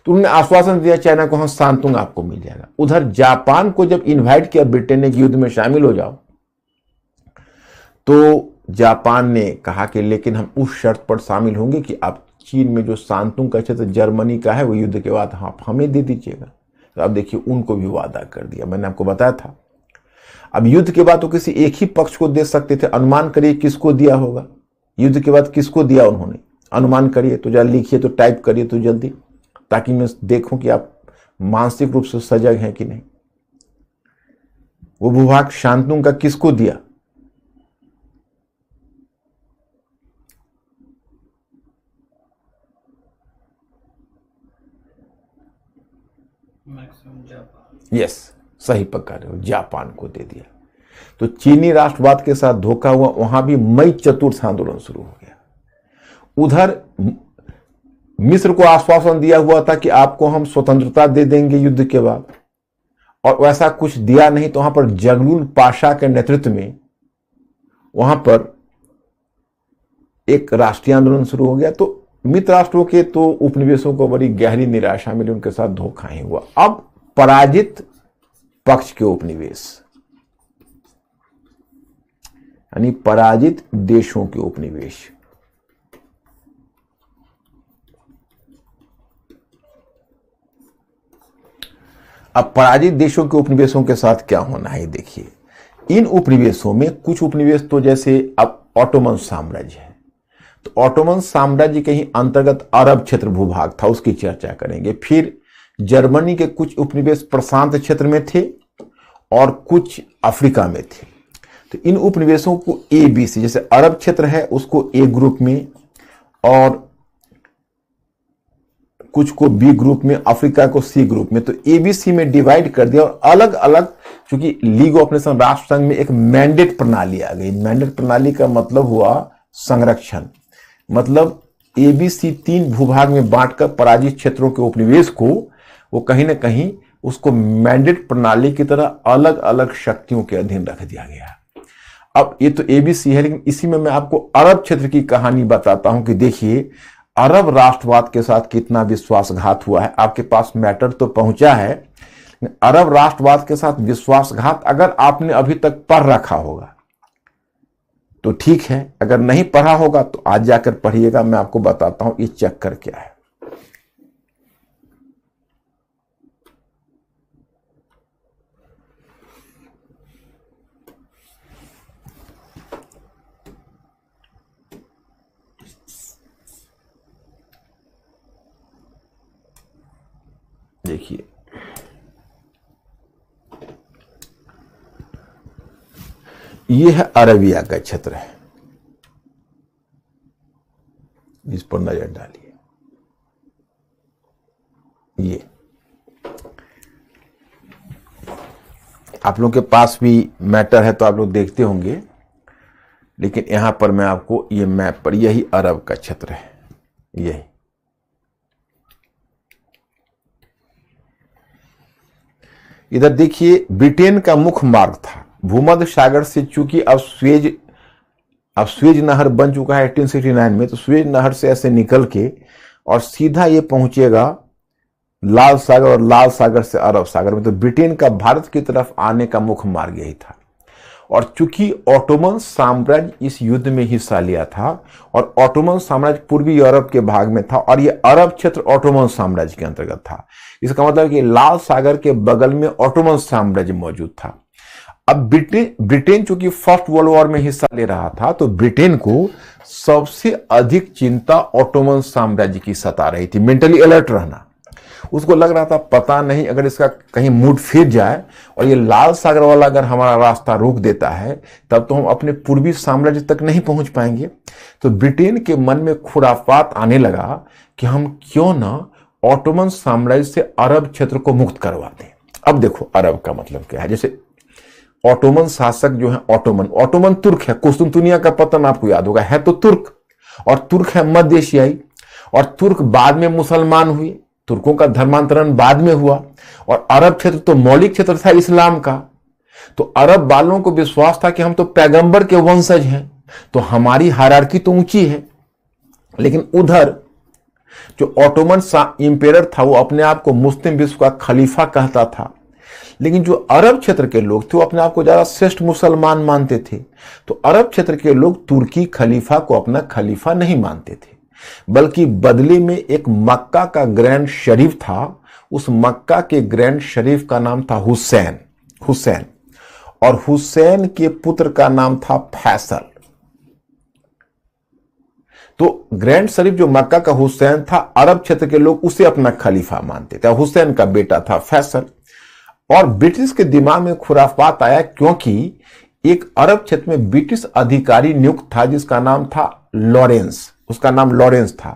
तो उन्होंने आश्वासन दिया चाइना को, हम शांतुंग आपको मिल जाएगा। उधर जापान को जब इनवाइट किया ब्रिटेन ने कि युद्ध में शामिल हो जाओ, तो जापान ने कहा कि लेकिन हम उस शर्त पर शामिल होंगे कि आप चीन में जो शांतुंग का क्षेत्र जर्मनी का है वो युद्ध के बाद आप हमें दे दीजिएगा। तो अब देखिए, उनको भी वादा कर दिया, मैंने आपको बताया था। अब युद्ध के बाद तो किसी एक ही पक्ष को दे सकते थे। अनुमान करिए किसको दिया होगा युद्ध के बाद, किसको दिया उन्होंने, अनुमान करिए। तो जरा लिखिए, तो टाइप करिए तो जल्दी, ताकि मैं देखूं कि आप मानसिक रूप से सजग हैं कि नहीं। वो भूभाग शांतुंग का किसको दिया? Maximum Japan. यस, सही पकड़ रहे हो, जापान को दे दिया। तो चीनी राष्ट्रवाद के साथ धोखा हुआ। वहां भी मई चतुर्थ आंदोलन शुरू हो गया। उधर मिस्र को आश्वासन दिया हुआ था कि आपको हम स्वतंत्रता दे देंगे युद्ध के बाद, और वैसा कुछ दिया नहीं। तो वहां पर जगलुल पाशा के नेतृत्व में वहां पर एक राष्ट्रीय आंदोलन शुरू हो गया। तो मित्र राष्ट्रों के तो उपनिवेशों को बड़ी गहरी निराशा मिली, उनके साथ धोखा ही हुआ। अब पराजित पक्ष के उपनिवेश, यानी पराजित देशों के उपनिवेश, अब पराजित देशों के उपनिवेशों के साथ क्या होना है देखिए। इन उपनिवेशों में कुछ उपनिवेश तो जैसे अब ऑटोमन साम्राज्य है, तो ऑटोमन साम्राज्य के ही अंतर्गत अरब क्षेत्र भूभाग था, उसकी चर्चा करेंगे। फिर जर्मनी के कुछ उपनिवेश प्रशांत क्षेत्र में थे और कुछ अफ्रीका में थे। तो इन उपनिवेशों को ए बी सी, जैसे अरब क्षेत्र है उसको ए ग्रुप में, और कुछ को बी ग्रुप में, अफ्रीका को सी ग्रुप में। तो एबीसी में डिवाइड कर दिया, और अलग अलग, चूंकि लीग ऑफ नेशन राष्ट्र संघ में एक मैंडेट प्रणाली आ गई। मैंडेट प्रणाली का मतलब हुआ संरक्षण, मतलब एबीसी 3 भूभाग में बांटकर पराजित क्षेत्रों के उपनिवेश को वो कहीं ना कहीं उसको मैंडेट प्रणाली की तरह अलग अलग शक्तियों के अधीन रख दिया गया। अब ये तो एबीसी है, लेकिन इसी में मैं आपको अरब क्षेत्र की कहानी बताता हूं कि देखिए अरब राष्ट्रवाद के साथ कितना विश्वासघात हुआ है। आपके पास मैटर तो पहुंचा है, अरब राष्ट्रवाद के साथ विश्वासघात अगर आपने अभी तक पढ़ रखा होगा तो ठीक है, अगर नहीं पढ़ा होगा तो आज जाकर पढ़िएगा। मैं आपको बताता हूं ये चक्कर क्या है। देखिए, ये है अरबिया का क्षेत्र है, इस पर नजर डालिए। ये आप लोगों के पास भी मैटर है तो आप लोग देखते होंगे, लेकिन यहां पर मैं आपको ये मैप पर, यही अरब का क्षेत्र है। यही इधर देखिए, ब्रिटेन का मुख्य मार्ग था भूमध्य सागर से, चूंकि अब स्वेज अब स्वेज नहर बन चुका है 1869 में, तो स्वेज नहर से ऐसे निकल के और सीधा ये पहुंचेगा लाल सागर, और लाल सागर से अरब सागर में। तो ब्रिटेन का भारत की तरफ आने का मुख्य मार्ग यही था। और चूंकि ऑटोमन साम्राज्य इस युद्ध में हिस्सा लिया था, और ऑटोमन साम्राज्य पूर्वी यूरोप के भाग में था, और यह अरब क्षेत्र ऑटोमन साम्राज्य के अंतर्गत था। इसका मतलब कि लाल सागर के बगल में ऑटोमन साम्राज्य मौजूद था। अब ब्रिटेन चूंकि फर्स्ट वर्ल्ड वॉर में हिस्सा ले रहा था, तो ब्रिटेन को सबसे अधिक चिंता ऑटोमन साम्राज्य की सता रही थी, मेंटली अलर्ट रहना। उसको लग रहा था पता नहीं अगर इसका कहीं मूड फिर जाए और ये लाल सागर वाला अगर हमारा रास्ता रोक देता है, तब तो हम अपने पूर्वी साम्राज्य तक नहीं पहुंच पाएंगे। तो ब्रिटेन के मन में खुराफात आने लगा कि हम क्यों ना ऑटोमन साम्राज्य से अरब क्षेत्र को मुक्त करवा दें। अब देखो अरब का मतलब क्या है। जैसे ऑटोमन शासक जो है, ऑटोमन तुर्क है। कुस्तुनतुनिया का पतन आपको याद होगा, है तो तुर्क, और तुर्क है मध्य एशियाई, और तुर्क बाद में मुसलमान हुए, तुर्कों का धर्मांतरण बाद में हुआ। और अरब क्षेत्र तो मौलिक क्षेत्र था इस्लाम का। तो अरब वालों को विश्वास था कि हम तो पैगंबर के वंशज हैं, तो हमारी हायरार्की तो ऊंची है। लेकिन उधर जो ऑटोमन इंपेरर था वो अपने आप को मुस्लिम विश्व का खलीफा कहता था, लेकिन जो अरब क्षेत्र के लोग थे वो अपने आप को ज्यादा श्रेष्ठ मुसलमान मानते थे। तो अरब क्षेत्र के लोग तुर्की खलीफा को अपना खलीफा नहीं मानते थे, बल्कि बदले में एक मक्का का ग्रैंड शरीफ था। उस मक्का के ग्रैंड शरीफ का नाम था हुसैन, और हुसैन के पुत्र का नाम था फैसल। तो ग्रैंड शरीफ जो मक्का का हुसैन था, अरब क्षेत्र के लोग उसे अपना खलीफा मानते थे। हुसैन का बेटा था फैसल। और ब्रिटिश के दिमाग में खुराफात आया, क्योंकि एक अरब क्षेत्र में ब्रिटिश अधिकारी नियुक्त था जिसका नाम था लॉरेंस। उसका नाम लॉरेंस था।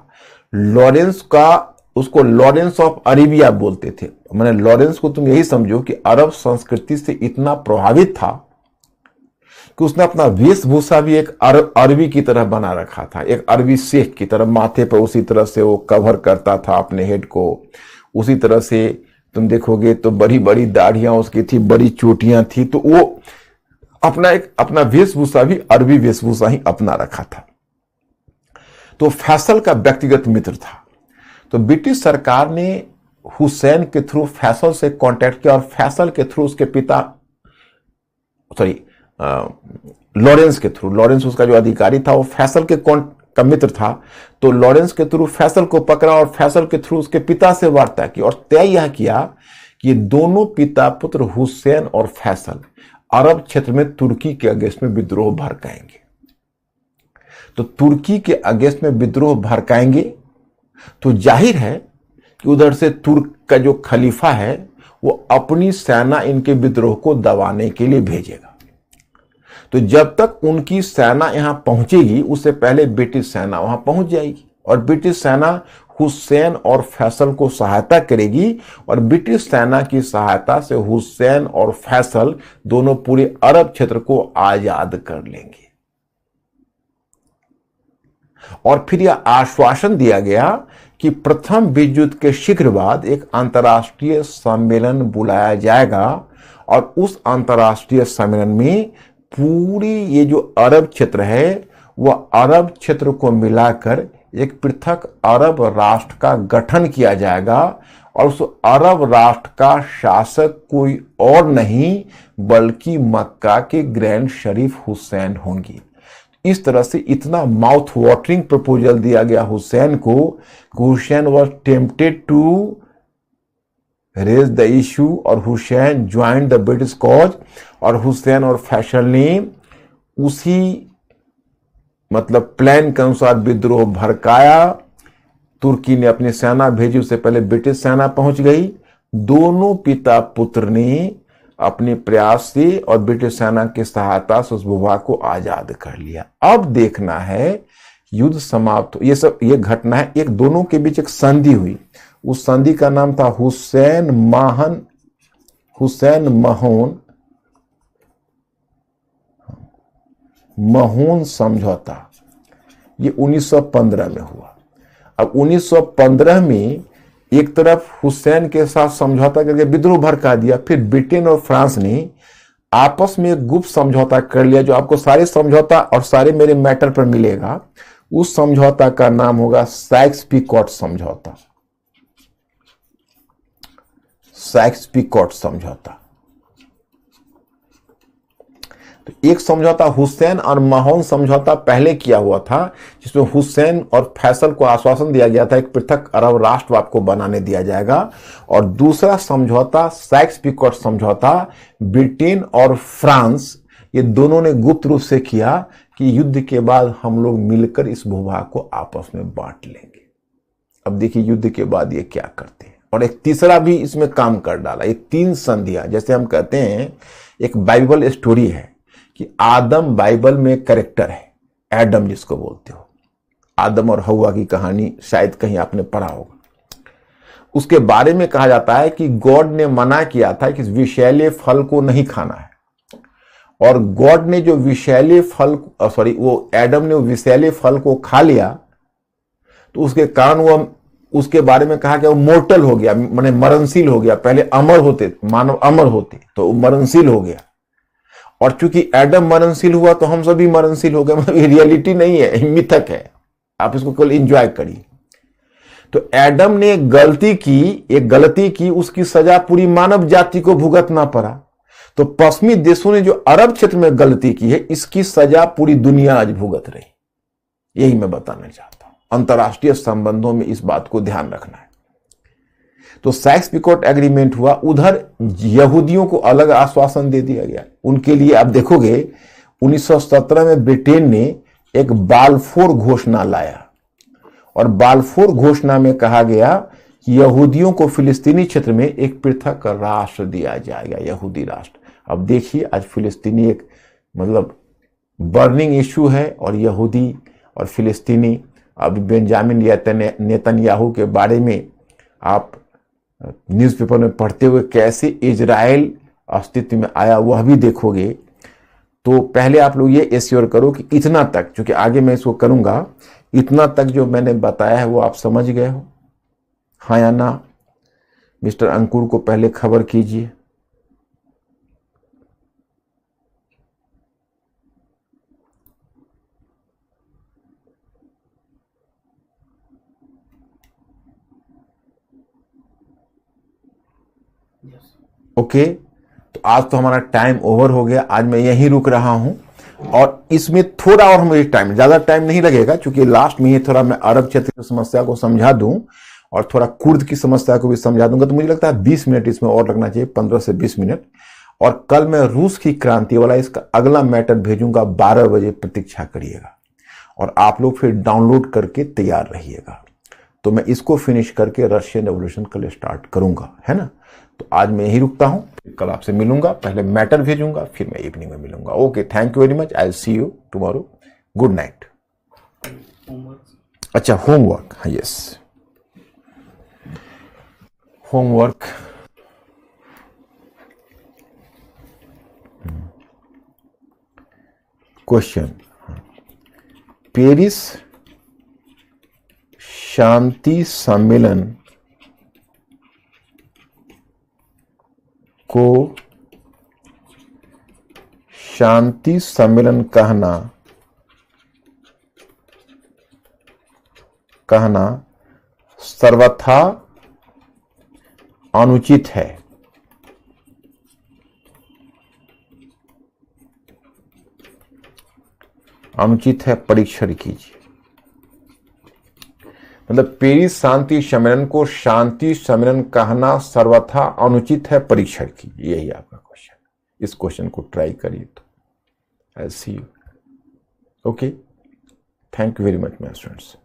उसको लॉरेंस ऑफ अरेबिया बोलते थे। मैंने लॉरेंस को तुम यही समझो कि अरब संस्कृति से इतना प्रभावित था कि उसने अपना वेशभूषा भी एक अरबी की तरह बना रखा था, एक अरबी शेख की तरह। माथे पर उसी तरह से वो कवर करता था अपने हेड को, उसी तरह से तुम देखोगे तो बड़ी बड़ी दाढ़ियां उसकी थी, बड़ी चोटियां थी। तो वो अपना वेशभूषा भी अरबी वेशभूषा ही अपना रखा था। तो फैसल का व्यक्तिगत मित्र था। तो ब्रिटिश सरकार ने हुसैन के थ्रू फैसल से कांटेक्ट किया, और फैसल के थ्रू उसके पिता लॉरेंस के थ्रू, लॉरेंस उसका जो अधिकारी था वो फैसल का मित्र था। तो लॉरेंस के थ्रू फैसल को पकड़ा, और फैसल के थ्रू उसके पिता से वार्ता की, और तय यह किया कि ये दोनों पिता पुत्र हुसैन और फैसल अरब क्षेत्र में तुर्की के अगेंस्ट में विद्रोह भड़काएंगे। तो तुर्की के अगेंस्ट में विद्रोह भड़काएंगे तो जाहिर है कि उधर से तुर्क का जो खलीफा है वो अपनी सेना इनके विद्रोह को दबाने के लिए भेजेगा। तो जब तक उनकी सेना यहां पहुंचेगी उससे पहले ब्रिटिश सेना वहां पहुंच जाएगी, और ब्रिटिश सेना हुसैन और फैसल को सहायता करेगी, और ब्रिटिश सेना की सहायता से हुसैन और फैसल दोनों पूरे अरब क्षेत्र को आजाद कर लेंगे। और फिर यह आश्वासन दिया गया कि प्रथम विश्व युद्ध के शीघ्र बाद एक अंतर्राष्ट्रीय सम्मेलन बुलाया जाएगा, और उस अंतर्राष्ट्रीय सम्मेलन में पूरी ये जो अरब क्षेत्र है वह अरब क्षेत्र को मिलाकर एक पृथक अरब राष्ट्र का गठन किया जाएगा, और उस अरब राष्ट्र का शासक कोई और नहीं बल्कि मक्का के ग्रैंड शरीफ हुसैन होंगे। इस तरह से इतना माउथ वाटरिंग प्रपोजल दिया गया हुसैन को, Hussein was tempted to raise the issue, और Hussein join the British cause. और हुसैन और फैसल ने उसी प्लान के अनुसार विद्रोह भड़काया। तुर्की ने अपनी सेना भेजी, उससे पहले ब्रिटिश सेना पहुंच गई। दोनों पिता पुत्र ने अपने प्रयास से और ब्रिटिश सेना की सहायता से उस भूभाग को आजाद कर लिया। अब देखना है युद्ध समाप्त। ये घटना है, एक दोनों के बीच एक संधि हुई। उस संधि का नाम था महून समझौता। ये 1915 में हुआ। अब 1915 में एक तरफ हुसैन के साथ समझौता करके विद्रोह भड़का दिया, फिर ब्रिटेन और फ्रांस ने आपस में एक गुप्त समझौता कर लिया, जो आपको सारे समझौता और सारे मेरे मैटर पर मिलेगा। उस समझौता का नाम होगा साइक्स-पिकॉट समझौता। साइक्स-पिकॉट समझौता। तो एक समझौता हुसैन और माहौन समझौता पहले किया हुआ था, जिसमें हुसैन और फैसल को आश्वासन दिया गया था एक पृथक अरब राष्ट्र आपको बनाने दिया जाएगा। और दूसरा समझौता साइक्स-पिकॉट समझौता ब्रिटेन और फ्रांस, ये दोनों ने गुप्त रूप से किया कि युद्ध के बाद हम लोग मिलकर इस भूभाग को आपस में बांट लेंगे। अब देखिए युद्ध के बाद ये क्या करते हैं। और एक तीसरा भी इसमें काम कर डाला। ये 3 संधियां, जैसे हम कहते हैं एक बाइबल स्टोरी है कि आदम बाइबल में कैरेक्टर है, एडम जिसको बोलते हो, आदम और हवा की कहानी शायद कहीं आपने पढ़ा होगा। उसके बारे में कहा जाता है कि गॉड ने मना किया था कि विषैले फल को नहीं खाना है, और गॉड ने जो विषैले फल वो एडम ने विषैले फल को खा लिया, तो उसके कारण वो, उसके बारे में कहा कि वो मोर्टल हो गया, माने मरणशील हो गया। पहले अमर होते, मानव अमर होते, तो मरणशील हो गया। और चूंकि एडम मरणशील हुआ तो हम सभी मरणशील हो गए। मतलब ये रियलिटी नहीं है, मिथक है, आप इसको केवल एंजॉय करिए। तो एडम ने एक गलती की, उसकी सजा पूरी मानव जाति को भुगतना पड़ा। तो पश्चिमी देशों ने जो अरब क्षेत्र में गलती की है, इसकी सजा पूरी दुनिया आज भुगत रही। यही मैं बताना चाहता हूं। अंतर्राष्ट्रीय संबंधों में इस बात को ध्यान रखना है। तो साइक्स-पिकॉट एग्रीमेंट हुआ। उधर यहूदियों को अलग आश्वासन दे दिया गया। उनके लिए आप देखोगे 1917 में ब्रिटेन ने एक बाल्फोर घोषणा लाया, और बाल्फोर घोषणा में कहा गया कि यहूदियों को फिलिस्तीनी क्षेत्र में एक पृथक राष्ट्र दिया जाएगा, यहूदी राष्ट्र। अब देखिए आज फिलिस्तीनी एक मतलब बर्निंग इश्यू है, और यहूदी और फिलिस्तीनी, अब बेंजामिन नेतन्याहू के बारे में आप न्यूज़पेपर में पढ़ते हुए कैसे इजराइल अस्तित्व में आया वह भी देखोगे। तो पहले आप लोग ये एश्योर करो कि इतना तक, क्योंकि आगे मैं इसको करूंगा, इतना तक जो मैंने बताया है वो आप समझ गए हो, हाँ या ना। मिस्टर अंकुर को पहले खबर कीजिए। ओके, तो आज तो हमारा टाइम ओवर हो गया। आज मैं यहीं रुक रहा हूं, और इसमें थोड़ा और मुझे टाइम, ज्यादा टाइम नहीं लगेगा, क्योंकि लास्ट में ही थोड़ा मैं अरब क्षेत्र की समस्या को समझा दूं और थोड़ा कुर्द की समस्या को भी समझा दूंगा। तो मुझे लगता है 20 मिनट इसमें और लगना चाहिए, 15 से 20 मिनट। और कल मैं रूस की क्रांति वाला इसका अगला मैटर भेजूंगा, 12 बजे प्रतीक्षा करिएगा, और आप लोग फिर डाउनलोड करके तैयार रहिएगा। तो मैं इसको फिनिश करके रशियन रेवोल्यूशन कल स्टार्ट करूंगा, है ना। तो आज मैं यही रुकता हूं, कल आपसे मिलूंगा, पहले मैटर भेजूंगा, फिर मैं इवनिंग में मिलूंगा। Okay, thank you very much, I will see you tomorrow, good night. अच्छा, होमवर्क, हाँ यस, होमवर्क। क्वेश्चन, पेरिस शांति सम्मेलन को शांति सम्मेलन कहना सर्वथा अनुचित है। अनुचित है, परीक्षण कीजिए। मतलब पेरिस शांति सम्मेलन को शांति सम्मेलन कहना सर्वथा अनुचित है, परीक्षण कीजिए। यही आपका क्वेश्चन। इस क्वेश्चन को ट्राई करिए। तो I see you. Okay, thank you very much my students.